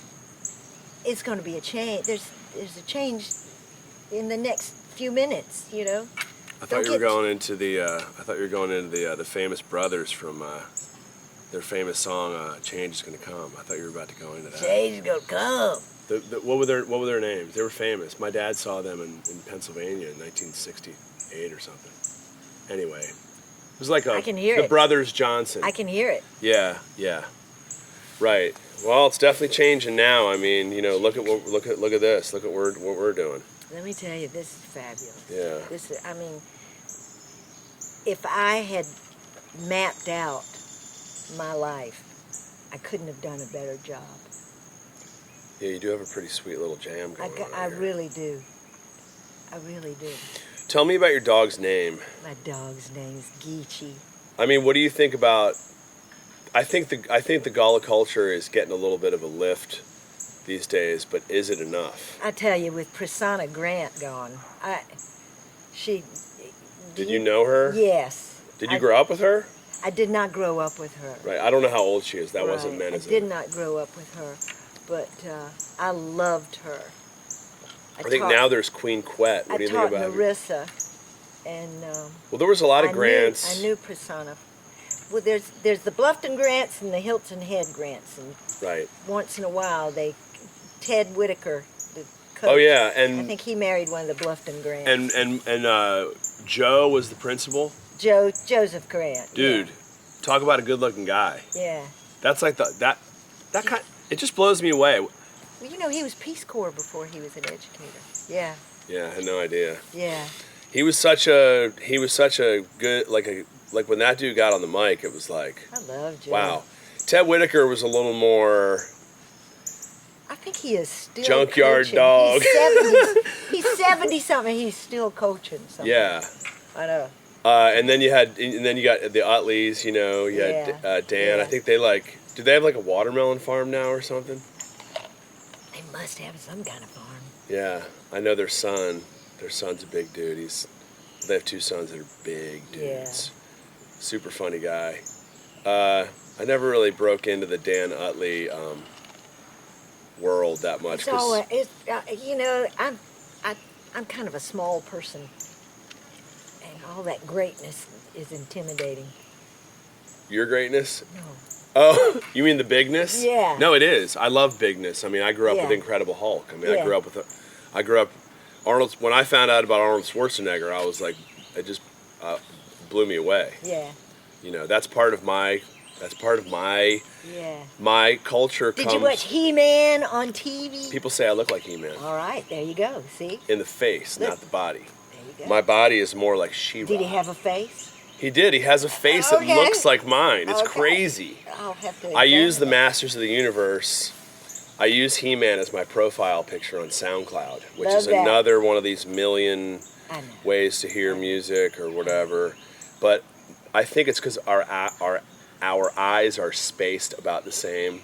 it's going to be a change. There's a change in the next few minutes, you know. I thought you were going into the famous brothers from their famous song "Change Is Gonna Come." I thought you were about to go into that. Change is gonna come. What were their names? They were famous. My dad saw them in Pennsylvania in 1968 or something. Anyway, it was like I can hear the it. Brothers Johnson. I can hear it. Yeah. Right. Well, it's definitely changing now. I mean, you know, look at this. Look at what we're doing. Let me tell you, this is fabulous. Yeah. I mean, if I had mapped out my life, I couldn't have done a better job. Yeah, you do have a pretty sweet little jam going on. I really do. I really do. Tell me about your dog's name. My dog's name's Geechee. I mean, what do you think about? I think the Gullah culture is getting a little bit of a lift these days, but is it enough? I tell you, with Prasanna Grant gone, Did you know her? Yes. Did you grow up with her? I did not grow up with her. Right. I don't know how old she is. That wasn't meant as I did not grow up with her, but I loved her. I think now there's Queen Quet. What do you think about her? I taught Marissa, and well, there was a lot of Grants. I knew Prasanna. Well, there's the Bluffton Grants and the Hilton Head Grants, and right. Once in a while Ted Whitaker, the coach. Oh yeah, and I think he married one of the Bluffton Grants. And Joe was the principal. Joseph Grant. Dude, talk about a good-looking guy. Yeah. That's like that kind. It just blows me away. Well, you know, he was Peace Corps before he was an educator. Yeah. Yeah, I had no idea. Yeah. He was such a good like when that dude got on the mic, it was like, I love Joe. wow. Ted Whitaker was a little more. I think he is still junkyard coaching. dog. He's 70 something. He's still coaching something. Yeah. I know. And then you got the Utleys, you know. You had Dan. Yeah. I think do they have like a watermelon farm now or something? They must have some kind of farm. Yeah, I know their son. Their son's a big dude. They have two sons that are big dudes. Yeah. Super funny guy. I never really broke into the Dan Utley world that much. You know, I'm kind of a small person, and all that greatness is intimidating. Your greatness? No. Oh, you mean the bigness? Yeah. No, it is. I love bigness. I mean, I grew up with Incredible Hulk. I mean, I grew up Arnold. When I found out about Arnold Schwarzenegger, I was like, it just blew me away. Yeah. You know, that's part of my Yeah. my culture. Did you watch He-Man on TV? People say I look like He-Man. All right, there you go. See? In the face, not the body. There you go. My body is more like She-Ra. Did he have a face? He did. He has a face that looks like mine. It's crazy. I'll have to. I use the Masters of the Universe. I use He-Man as my profile picture on SoundCloud, which is another one of these million ways to hear music or whatever. But I think it's because our eyes are spaced about the same,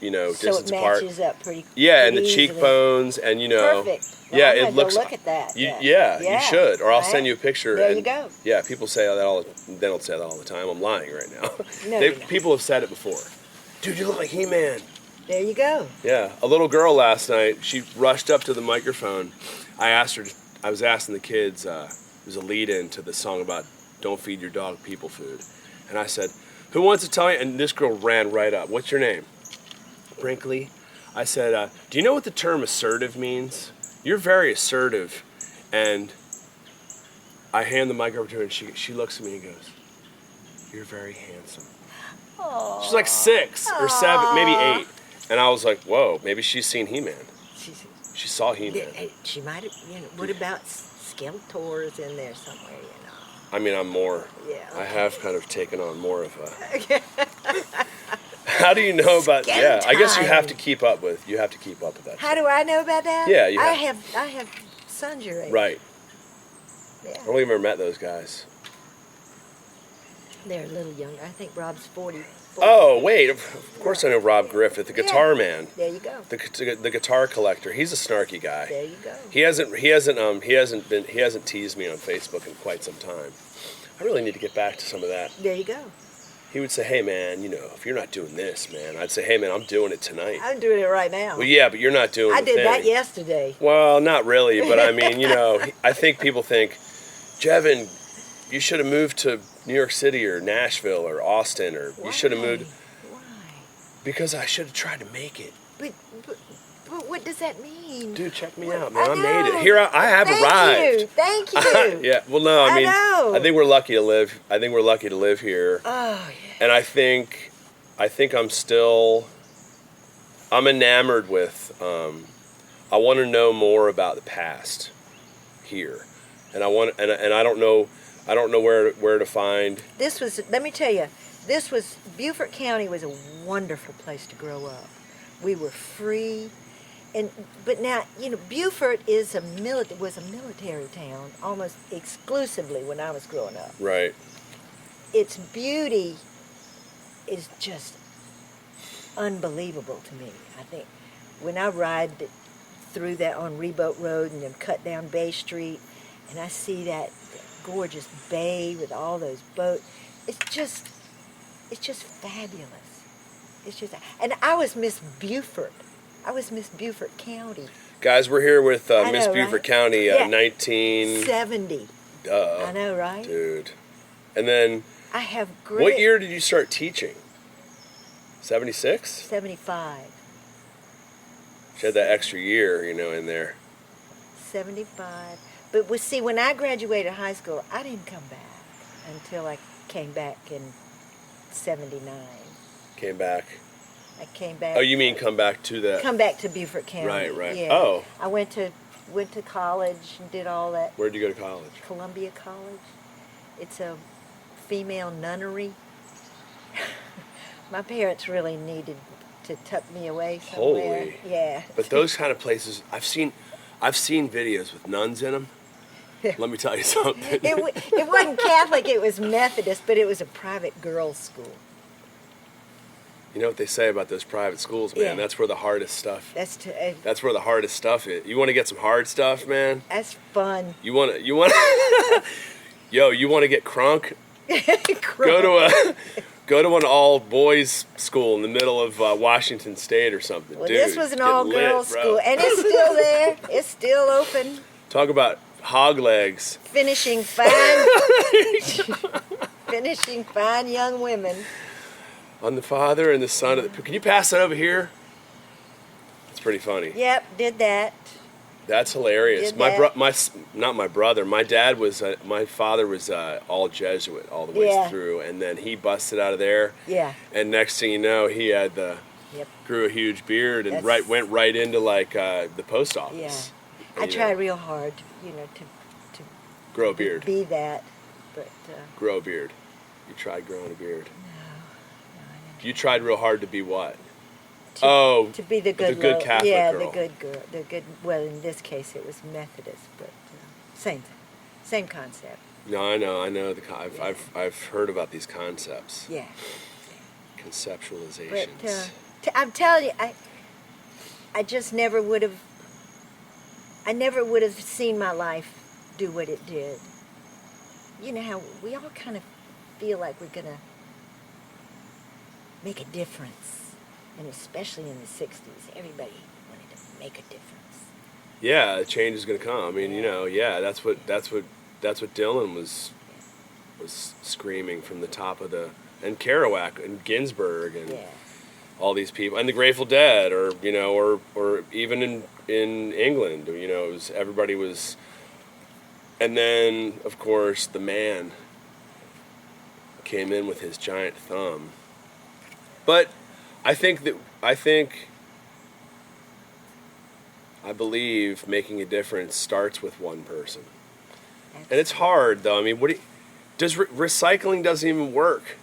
you know, distance apart. So it matches up pretty. Yeah, and the easily. cheekbones, and you know. Perfect. Well, yeah, it looks. Look at that. Yeah, you should, or I'll send you a picture. There you go. Yeah, people say that all. They don't say that all the time. I'm lying right now. No, people have said it before. Dude, you look like He-Man. There you go. Yeah, a little girl last night. She rushed up to the microphone. I asked her. I was asking the kids. It was a lead-in to the song about don't feed your dog people food, and I said, "Who wants to tell you?" And this girl ran right up. What's your name? Brinkley. I said, "Do you know what the term assertive means? You're very assertive." And I hand the mic over to her, and she looks at me and goes, "You're very handsome." Aww. She's like 6 or 7, maybe 8. And I was like, whoa, maybe she's seen He-Man. She saw He-Man. She might have, you know, what about Skeletor's in there somewhere, you know? I mean, I'm more, I have kind of taken on more of a... How do you know about, I guess you have to keep up with that. How do I know about that? Yeah, you I have sons your age. Right. Yeah. I don't think I've ever met those guys. They're a little younger. I think Rob's 40. Oh, wait, of course I know Rob Griffith, the guitar man. There you go. The guitar collector. He's a snarky guy. There you go. He hasn't teased me on Facebook in quite some time. I really need to get back to some of that. There you go. he would say, hey, man, you know, if you're not doing this, man, I'd say, hey, man, I'm doing it tonight. I'm doing it right now. Well, yeah, but you're not doing I the did thing. that yesterday. Well, not really, but I mean, you know, I think people think, Jevon, you should have moved to New York City or Nashville or Austin, or you should have moved. Why? Because I should have tried to make it. But what does that mean? Dude, check me What- out, man. I know. made it. Here I have arrived. Thank you. Yeah. Well, no, I mean, know. I think we're lucky to live. I think we're lucky to live here. Oh, yeah. And I think I'm enamored with. I want to know more about the past here, and I want, and I don't know where to find. Let me tell you, Beaufort County was a wonderful place to grow up. We were free, but now, you know, Beaufort was a military town almost exclusively when I was growing up. Right. Its beauty is just unbelievable to me. I think when I ride through that on Reboat Road and then cut down Bay Street, and I see that gorgeous bay with all those boats, it's just fabulous. It's just, and I was Miss Beaufort. I was Miss Beaufort County. Guys, we're here with I Miss know, Beaufort right? County, Yeah. 1970. 70. I know, right? Dude. And then, I have great. what year did you start teaching? 76? 75. She had that extra year, you know, in there. 75. But see, when I graduated high school, I didn't come back until I came back in 79. Came back. I came back. Oh, you mean come back to that? Come back to Beaufort County. Right. Yeah. Oh. I went to college and did all that. Where'd you go to college? Columbia College. It's a female nunnery. My parents really needed to tuck me away somewhere. Holy. Yeah. But those kind of places, I've seen videos with nuns in them. Let me tell you something. It wasn't Catholic, it was Methodist, but it was a private girls' school. You know what they say about those private schools, man? Yeah. That's where the hardest stuff. That's Where the hardest stuff is. You want to get some hard stuff, man? That's fun. You want to you want to get crunk? Go to an all boys school in the middle of Washington State or something. Well, Dude, this was an get all lit, girls bro. school, and it's still there. It's still open. Talk about hog legs. Finishing fine young women. On the Father and the Son of the... Can you pass that over here? It's pretty funny. Yep, did that. That's hilarious. Did My that. not my brother. My dad was. My father was all Jesuit all the way Yeah. through, and then he busted out of there. Yeah. And next thing you know, he had Yep. grew a huge beard and That's- went right into like the post Yeah. office. I And, tried real hard, to grow a beard. be that, but Grow a beard. You tried growing a beard. no, You tried real hard to be what? to be the good Catholic yeah, girl. the good girl, the good. Well, in this case, it was Methodist, but same concept. No, I know. I've heard about these concepts. Yeah. Conceptualizations. But I'm telling you, I just never would have. I never would have seen my life do what it did. You know how we all kind of feel like we're gonna make a difference, and especially in the '60s, everybody wanted to make a difference. Yeah, change is going to come. I mean, you know, that's what Dylan was screaming from the top of and Kerouac and Ginsberg and Yeah. all these people and the Grateful Dead, or you know, or even in England, you know, everybody was. And then, of course, the man came in with his giant thumb. But I believe making a difference starts with one person. And it's hard, though. I mean, recycling doesn't even work.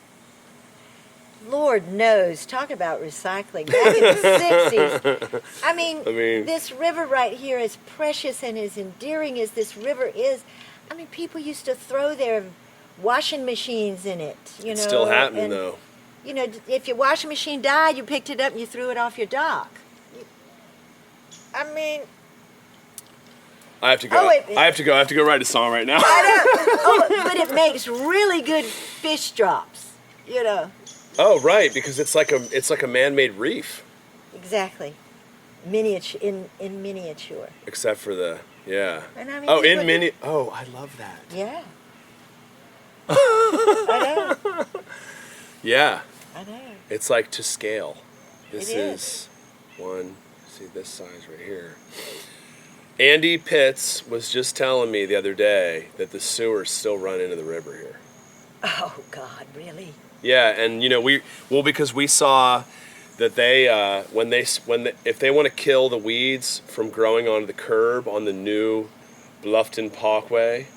Lord knows, talk about recycling. Back in the 60s, I mean, this river right here, as precious and as endearing as this river is, I mean, people used to throw their washing machines in it, you know. It's still happening, and, though. You know, if your washing machine died, you picked it up and you threw it off your dock. I mean... I have to go. Oh, I have to go write a song right now. I know. Oh, but it makes really good fish drops. You know, Oh, right, because it's like a man-made reef, exactly. Miniature in miniature. except for the And I mean, Oh, people in mini. Oh, I love that. Yeah. I know. Yeah, I know. it's like to scale. This It is. is one. See this size right here. Andy Pitts was just telling me the other day that the sewers still run into the river here. Oh God, really? Yeah, and because we saw that they if they want to kill the weeds from growing onto the curb on the new Bluffton Parkway,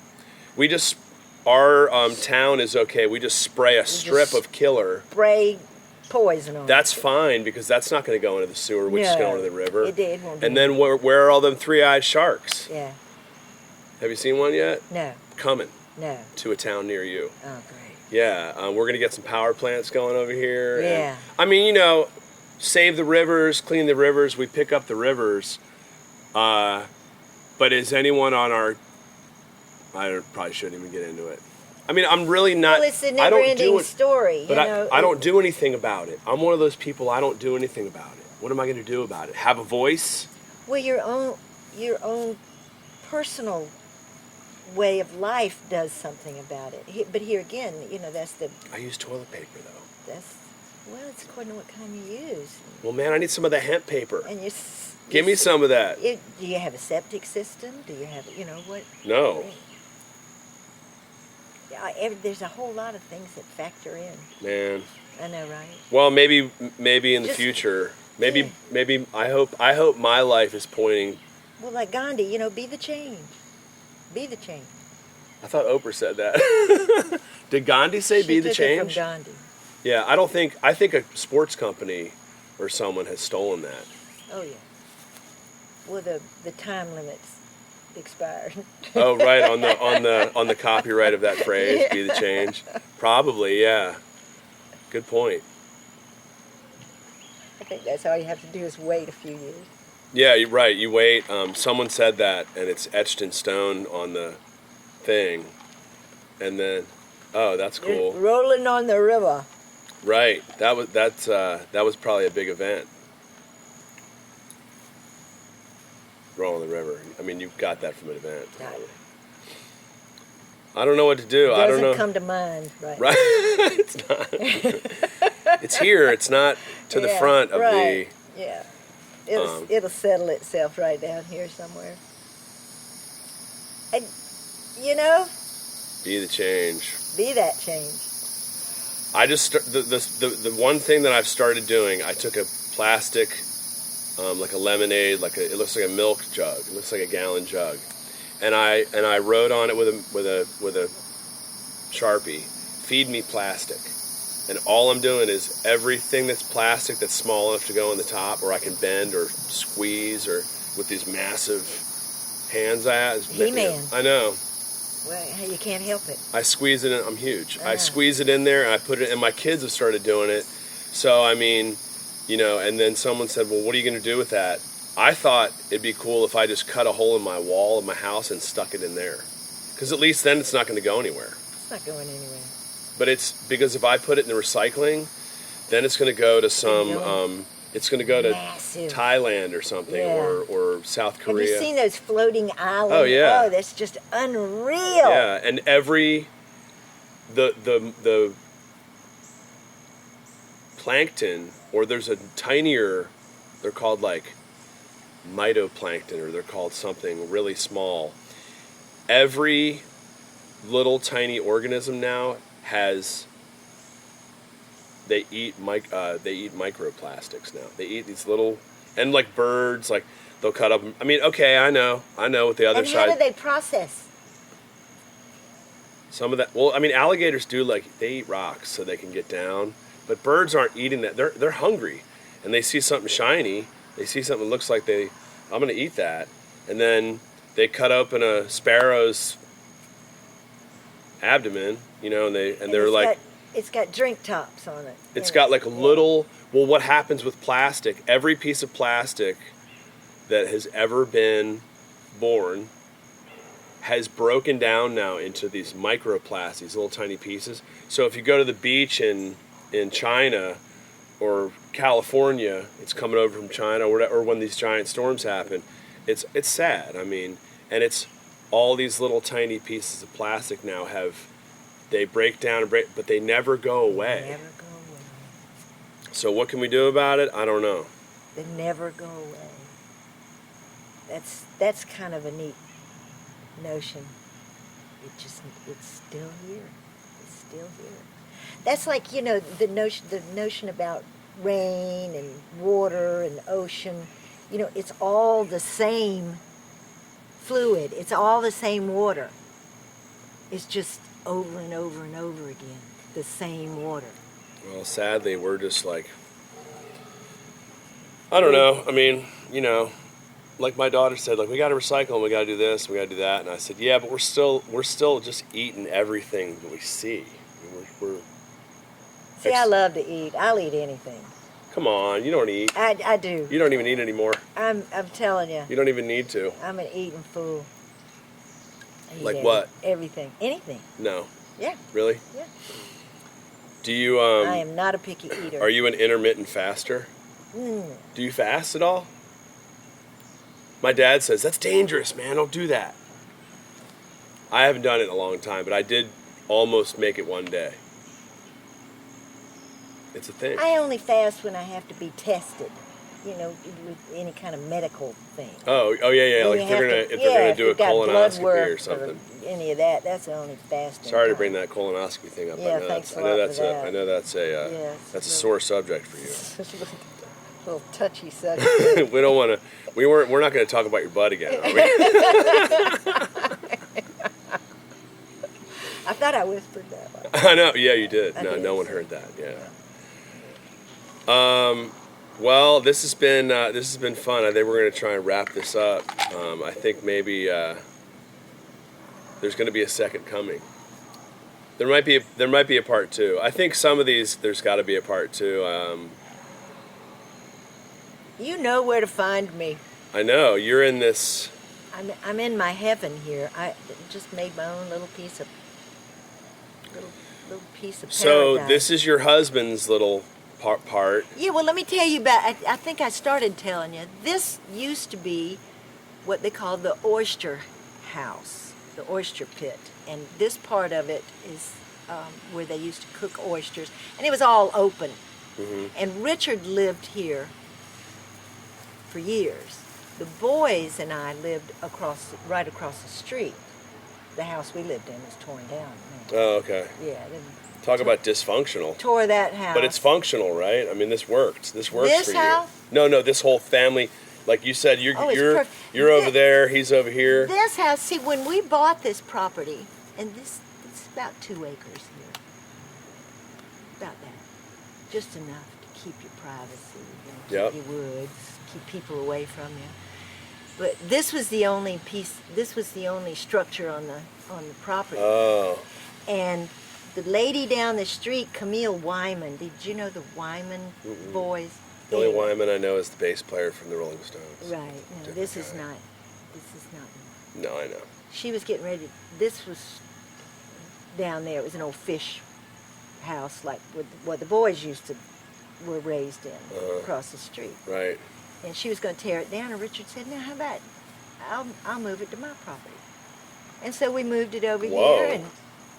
our town is okay. We just spray a strip of killer. Spray poison on That's it. fine because that's not going to go into the sewer, which is No, going to the river. It won't do And then anything. where are all them three-eyed sharks? Yeah. Have you seen one yet? No. Coming No. to a town near you. Oh, great. Yeah, we're going to get some power plants going over here. Yeah. And, I mean, save the rivers, clean the rivers. We pick up the rivers. But is anyone on our... I probably shouldn't even get into it. I mean, I'm really not... Well, it's a never-ending story. But I don't do anything about it. I'm one of those people, I don't do anything about it. What am I going to do about it? Have a voice? Well, your own personal way of life does something about it. But here again, that's the... I use toilet paper, though. Well, it's according to what kind you use. Well, man, I need some of the hemp paper. And Give me some of that. Do you have a septic system? Do you have, what? No. There's a whole lot of things that factor in. Man. I know, right? Well, maybe in the Just- future. Yeah. Maybe I hope my life is pointing. Well, like Gandhi, be the change. Be the change. I thought Oprah said that. Did Gandhi say She be the took it from change? Gandhi. Yeah, I think a sports company or someone has stolen that. Oh yeah. Well, the time limits expired. Oh, right, on the copyright of that phrase, be the change. Probably, yeah. Good point. I think that's all you have to do is wait a few years. Yeah, you're right. You wait. Someone said that, and it's etched in stone on the thing. And then, oh, that's cool. Rolling on the river. Right. That was probably a big event. Rolling the river. I mean, you got that from an event. I don't know what to do. I don't know. Doesn't come to mind, right? Right. It's not. It's here. It's not to the front of right. Yeah. It'll settle itself right down here somewhere. And, Be the change. be that change. I just the one thing that I've started doing. I took a plastic, like a lemonade, it looks like a milk jug. It looks like a gallon jug, and I wrote on it with a Sharpie, "Feed me plastic." And all I'm doing is everything that's plastic that's small enough to go on the top, or I can bend or squeeze, or with these massive hands I have. He-Man. I know. Well, you can't help it. I squeeze it in. I'm huge. I squeeze it in there, and I put it. And my kids have started doing it. So I mean, And then someone said, "Well, what are you going to do with that?" I thought it'd be cool if I just cut a hole in my wall of my house and stuck it in there, because at least then it's not going to go anywhere. It's not going anywhere. But it's because if I put it in the recycling, then it's going to go to some. It's going to go to Massive. Thailand or something, Yeah. or South Korea. Have you seen those floating islands? Oh, yeah. Oh, that's just unreal. Yeah, and the plankton, or there's a tinier, they're called like mytoplankton, or they're called something really small. Every little tiny organism now they eat microplastics now. They eat these little, and like birds, like they'll cut up. I mean, okay, I know what the other And side. how do they process? Some of that. Well, I mean, alligators do, they eat rocks so they can get down, but birds aren't eating that. They're hungry, and they see something shiny. They see something that looks like I'm going to eat that, and then they cut open a sparrow's abdomen, and they're like. It's got drink tops on it. It's got like a little. Well, what happens with plastic? Every piece of plastic that has ever been born has broken down now into these microplastics, these little tiny pieces. So if you go to the beach in China or California, it's coming over from China, or when these giant storms happen, it's sad. I mean, and it's all these little tiny pieces of plastic now they break down and break, but they never go away. They never go away. So what can we do about it? I don't know. They never go away. That's kind of a neat notion. It's still here. It's still here. That's like, the notion about rain and water and ocean. It's all the same fluid. It's all the same water. It's just over and over and over again, the same water. Well, sadly, we're just like, I don't know. I mean, like my daughter said, like, we got to recycle and we got to do this, we got to do that. And I said, yeah, but we're still just eating everything that we see. See, I love to eat. I'll eat anything. Come on, you don't eat. I do. You don't even eat anymore. I'm telling you. You don't even need to. I'm an eating fool. I eat Like what? Everything. Anything. No. Yeah. Really? Yeah. Do you I am not a picky eater. Are you an intermittent faster? Mm. Do you fast at all? My dad says, that's dangerous, man. Don't do that. I haven't done it in a long time, but I did almost make it one day. It's a thing. I only fast when I have to be tested, with any kind of medical thing. Oh yeah. Like if they're gonna do a colonoscopy or something. Or any of that, that's the only fasting. Sorry to bring that colonoscopy thing up. Yeah, I know that's a sore subject for you. A little touchy subject. We don't want to. We're not going to talk about your butt again, are we? I thought I whispered that one. I know. Yeah, you did. No one so. heard that. Yeah. Well, this has been fun. I think we're going to try and wrap this up. I think maybe there's going to be a second coming. There might be a part 2. I think some of these there's got to be a part 2. You know where to find me. I know you're in this. I'm in my heaven here. I just made my own little piece of paradise. So this is your husband's little part. Yeah, well, let me tell you about. I think I started telling you. This used to be what they call the oyster house, the oyster pit, and this part of it is where they used to cook oysters, and it was all open. Mm-hmm. And Richard lived here for years. The boys and I lived right across the street. The house we lived in was torn down. Man. Oh, okay. Yeah. Talk about dysfunctional. Tore that house. But it's functional, right? I mean, this worked. This works this for you. House? No, this whole family. Like you said, you're over there. He's over here. This house. See, when we bought this property, and it's about 2 acres here. About that. Just enough to keep your privacy. Keep your woods. Keep people away from you. But this was the only piece. This was the only structure on the property. Oh. And the lady down the street, Camille Wyman. Did you know the Wyman boys? The only Wyman I know is the bass player from the Rolling Stones. Right. No, this is not. No, I know. She was getting ready. This was down there. It was an old fish house, like what the boys were raised in, across the street. Right. And she was going to tear it down, and Richard said, "Now, how about I'll move it to my property?" And so we moved it over here and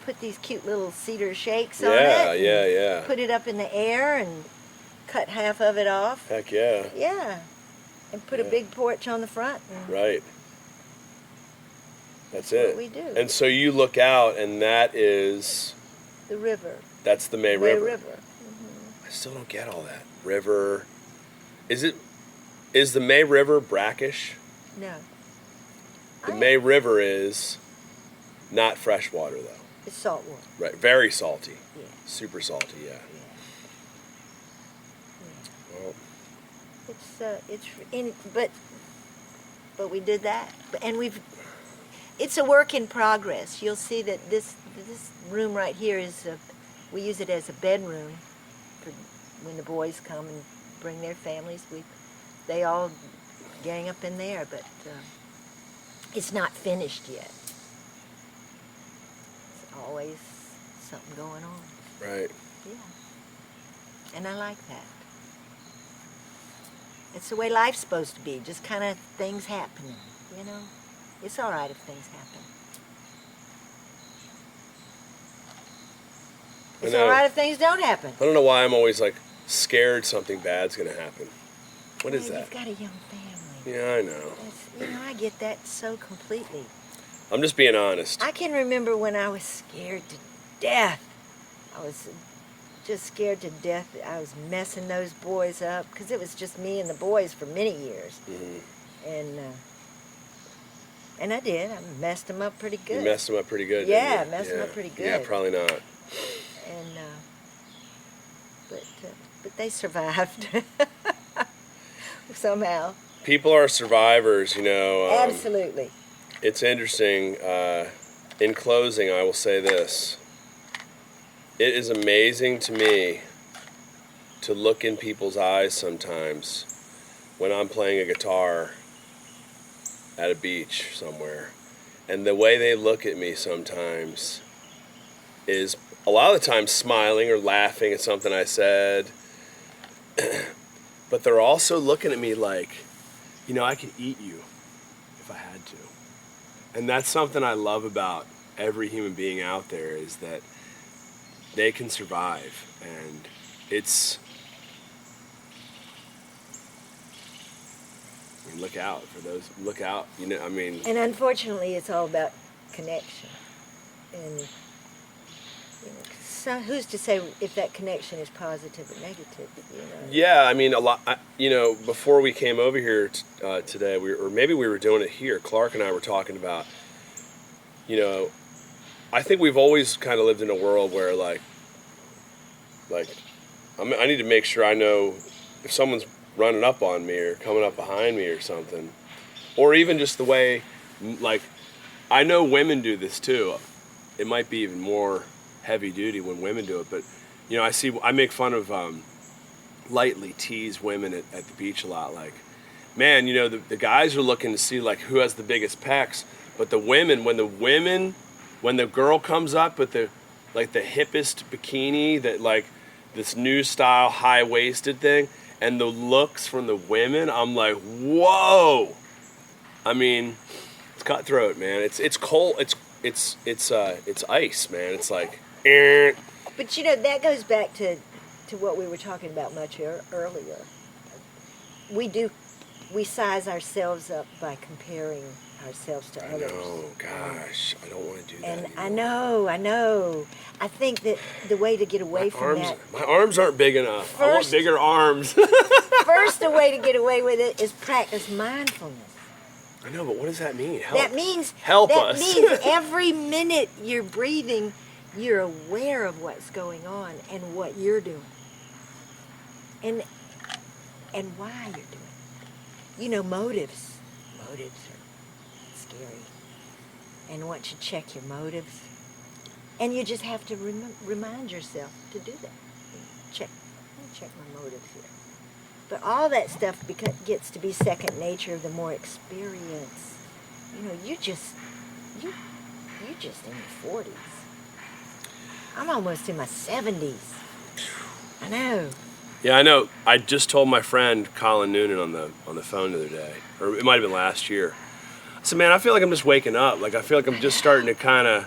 put these cute little cedar shakes on it. Yeah. Put it up in the air and cut half of it off. Heck yeah. Yeah. And put a big porch on the front. Right. That's what it. we do. And so you look out, and that is the river. That's the May River. Mm-hmm. I still don't get all that. River. Is the May River brackish? No. The May River is not fresh water, though. It's salt water. Right. Very salty. Yeah. Super salty, yeah. Well, but we did that, and it's a work in progress. You'll see that this room right here we use it as a bedroom for when the boys come and bring their families. They all gang up in there, but it's not finished yet. always something going on. Right. Yeah. And I like that. It's the way life's supposed to be, just kind of things happening, you know? It's all right if things happen. It's all right if things don't happen. I don't know why I'm always like scared something bad's gonna happen. What is that? You've got a young family. Yeah, I know. I get that so completely. I'm just being honest. I can remember when I was scared to death. I was just scared to death. I was messing those boys up because it was just me and the boys for many years. Mm-hmm. And I did. I messed them up pretty good. You messed them up pretty good. Yeah, didn't you? messed them up pretty good. Yeah, probably not. And but they survived somehow. People are survivors, you know. Absolutely. It's interesting. In closing, I will say this. It is amazing to me to look in people's eyes sometimes when I'm playing a guitar at a beach somewhere. And the way they look at me sometimes is a lot of the time smiling or laughing at something I said. But they're also looking at me like, you know, I could eat you if I had to. And that's something I love about every human being out there is that they can survive. And it's, I mean, look out for those, look out, you know, I mean. And unfortunately, it's all about connection. And you know, so who's to say if that connection is positive or negative, you know? Yeah, I mean, a lot, you know, before we came over here today, or maybe we were doing it here, Clark and I were talking about, you know, I think we've always kind of lived in a world where, like, I need to make sure I know if someone's running up on me or coming up behind me or something. Or even just the way, like, I know women do this too. It might be even more heavy duty when women do it, but, you know, I make fun of, lightly tease women at the beach a lot. Like, man, you know, the guys are looking to see, like, who has the biggest pecs, but the women, when the girl comes up with the hippest bikini, that, like, this new style high-waisted thing, and the looks from the women, I'm like, whoa. I mean, it's cutthroat, man. It's cold. It's ice, man. It's like, eh. But you know, that goes back to what we were talking about much earlier. We size ourselves up by comparing ourselves to others. Oh gosh, I don't want to do that And anymore. I know. I think that the way to get away from that. My arms aren't big enough. I want bigger arms. First, the way to get away with it is practice mindfulness. I know, but what does that mean? Help us. That means every minute you're breathing, you're aware of what's going on and what you're doing. And why you're doing it. You know, motives. Motives are scary. And once you check your motives, and you just have to remind yourself to do that. Check my motives here. But all that stuff gets to be second nature the more experience. You know, you're just in your 40s. I'm almost in my 70s. I know. Yeah, I know. I just told my friend Colin Noonan on the phone the other day, or it might have been last year. I said, man, I feel like I'm just waking up. Like, I feel like I'm just starting to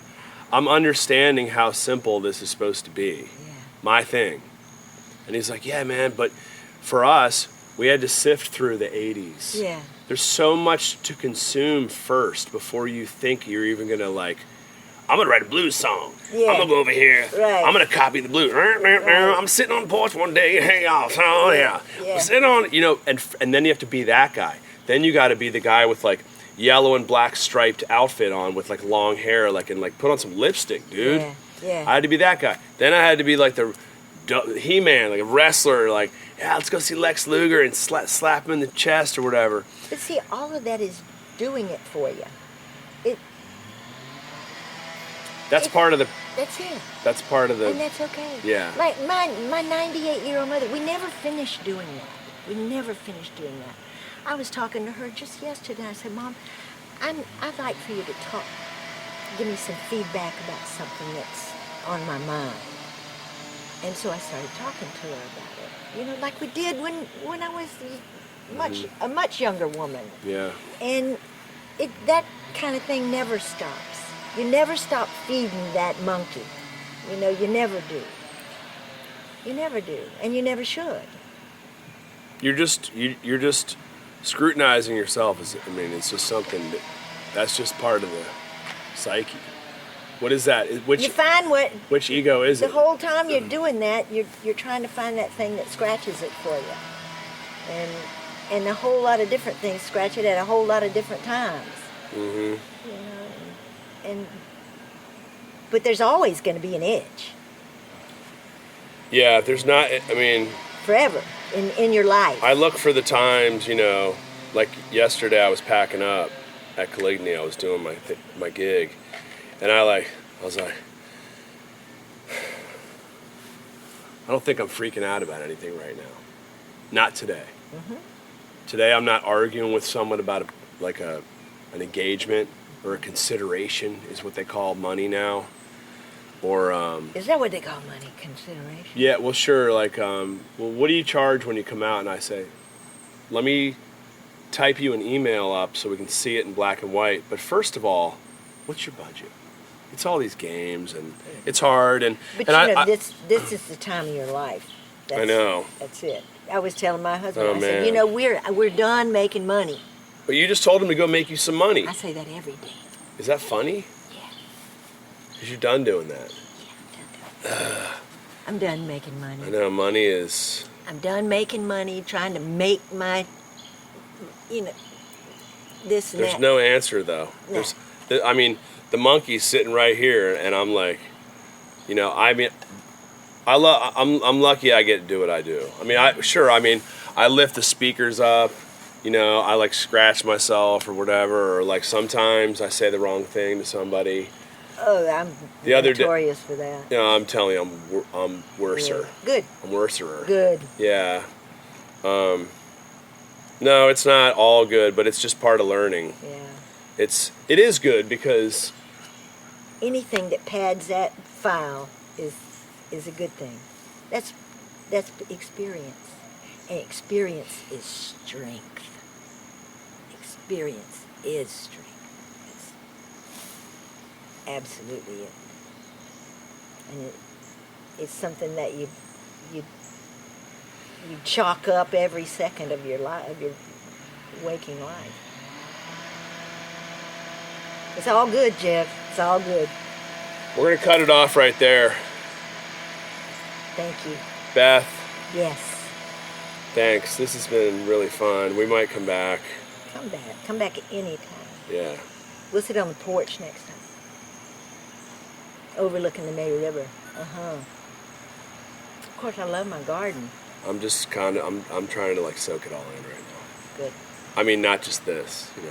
I'm understanding how simple this is supposed to be. Yeah. My thing. And he's like, yeah, man, but for us, we had to sift through the 80s. Yeah. There's so much to consume first before you think you're even going to, like, I'm going to write a blues song. Yeah. I'm going to go over here. Right. I'm going to copy the blues. Right. I'm sitting on the porch one day. Hey, y'all. Oh, yeah. Yeah. I'm sitting on, you know, and then you have to be that guy. Then you got to be the guy with, like, yellow and black striped outfit on with, like, long hair, like, and, like, put on some lipstick, dude. Yeah. I had to be that guy. Then I had to be, like, the He-Man, like a wrestler, like, yeah, let's go see Lex Luger and slap him in the chest or whatever. But see, all of that is doing it for you. That's part of the. That's it. That's part of the. And that's okay. Yeah. Like my 98-year-old mother, we never finished doing that. We never finished doing that. I was talking to her just yesterday. I said, Mom, I'd like for you to talk give me some feedback about something that's on my mind. And so I started talking to her about it. You know, like we did when I was a much younger woman. Yeah. And that kind of thing never stops. You never stop feeding that monkey. You know, you never do. You never do, and you never should. You're just scrutinizing yourself. It's just something that's just part of the psyche. What is that? You find which ego is the it? The whole time you're doing that, you're trying to find that thing that scratches it for you, and a whole lot of different things scratch it at a whole lot of different times. Mm-hmm. You know, but there's always going to be an edge. Yeah, there's not. Forever in your life. I look for the times, like yesterday I was packing up at Caligny. I was doing my gig, and I was like, I don't think I'm freaking out about anything right now. Not today. Mm-hmm. Today I'm not arguing with someone about an engagement or a consideration is what they call money now. Or is that what they call money, consideration? Yeah, well, sure. Like, what do you charge when you come out? And I say, let me type you an email up so we can see it in black and white. But first of all, what's your budget? It's all these games, and it's hard. But this is the time of your life. I know. That's it. I was telling my husband. Oh, I said, we're done making money. But you just told him to go make you some money. I say that every day. Is that funny? Because you're done doing that. I'm done making money. I know, money is... I'm done making money, trying to make my, this and There's that. no answer, though. No. The monkey's sitting right here, and I'm like, I'm lucky I get to do what I do. I lift the speakers up, I scratch myself or whatever, or sometimes I say the wrong thing to somebody. Oh, I'm notorious for that. I'm telling you, I'm worser. Yeah. Good. I'm worserer. Good. Yeah. No, it's not all good, but it's just part of learning. Yeah. It is good because anything that pads that file is a good thing. That's experience, and experience is strength. Experience is strength. Absolutely it. And it's something that you chalk up every second of your life, of your waking life. It's all good, Jeff. It's all good. We're going to cut it off right there. Thank you. Beth. Yes. Thanks. This has been really fun. We might come back. Come back. Come back at any time. Yeah. We'll sit on the porch next time. Overlooking the May River. Of course, I love my garden. I'm just I'm trying to soak it all in right now. Good. Not just this, Yeah.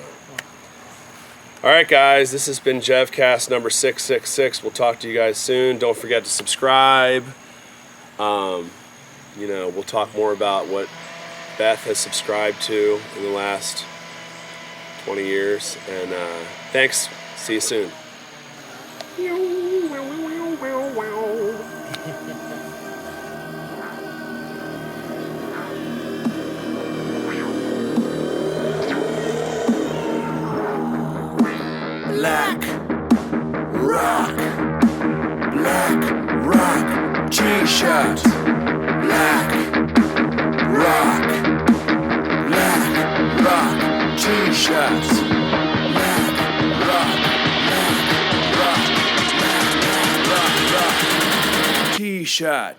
All right, guys, this has been JevCast number 666. We'll talk to you guys soon. Don't forget to subscribe. We'll talk more about what Beth has subscribed to in the last 20 years. And thanks. See you soon. Black rock t-shirt. Black rock t-shirt. Black rock t-shirt.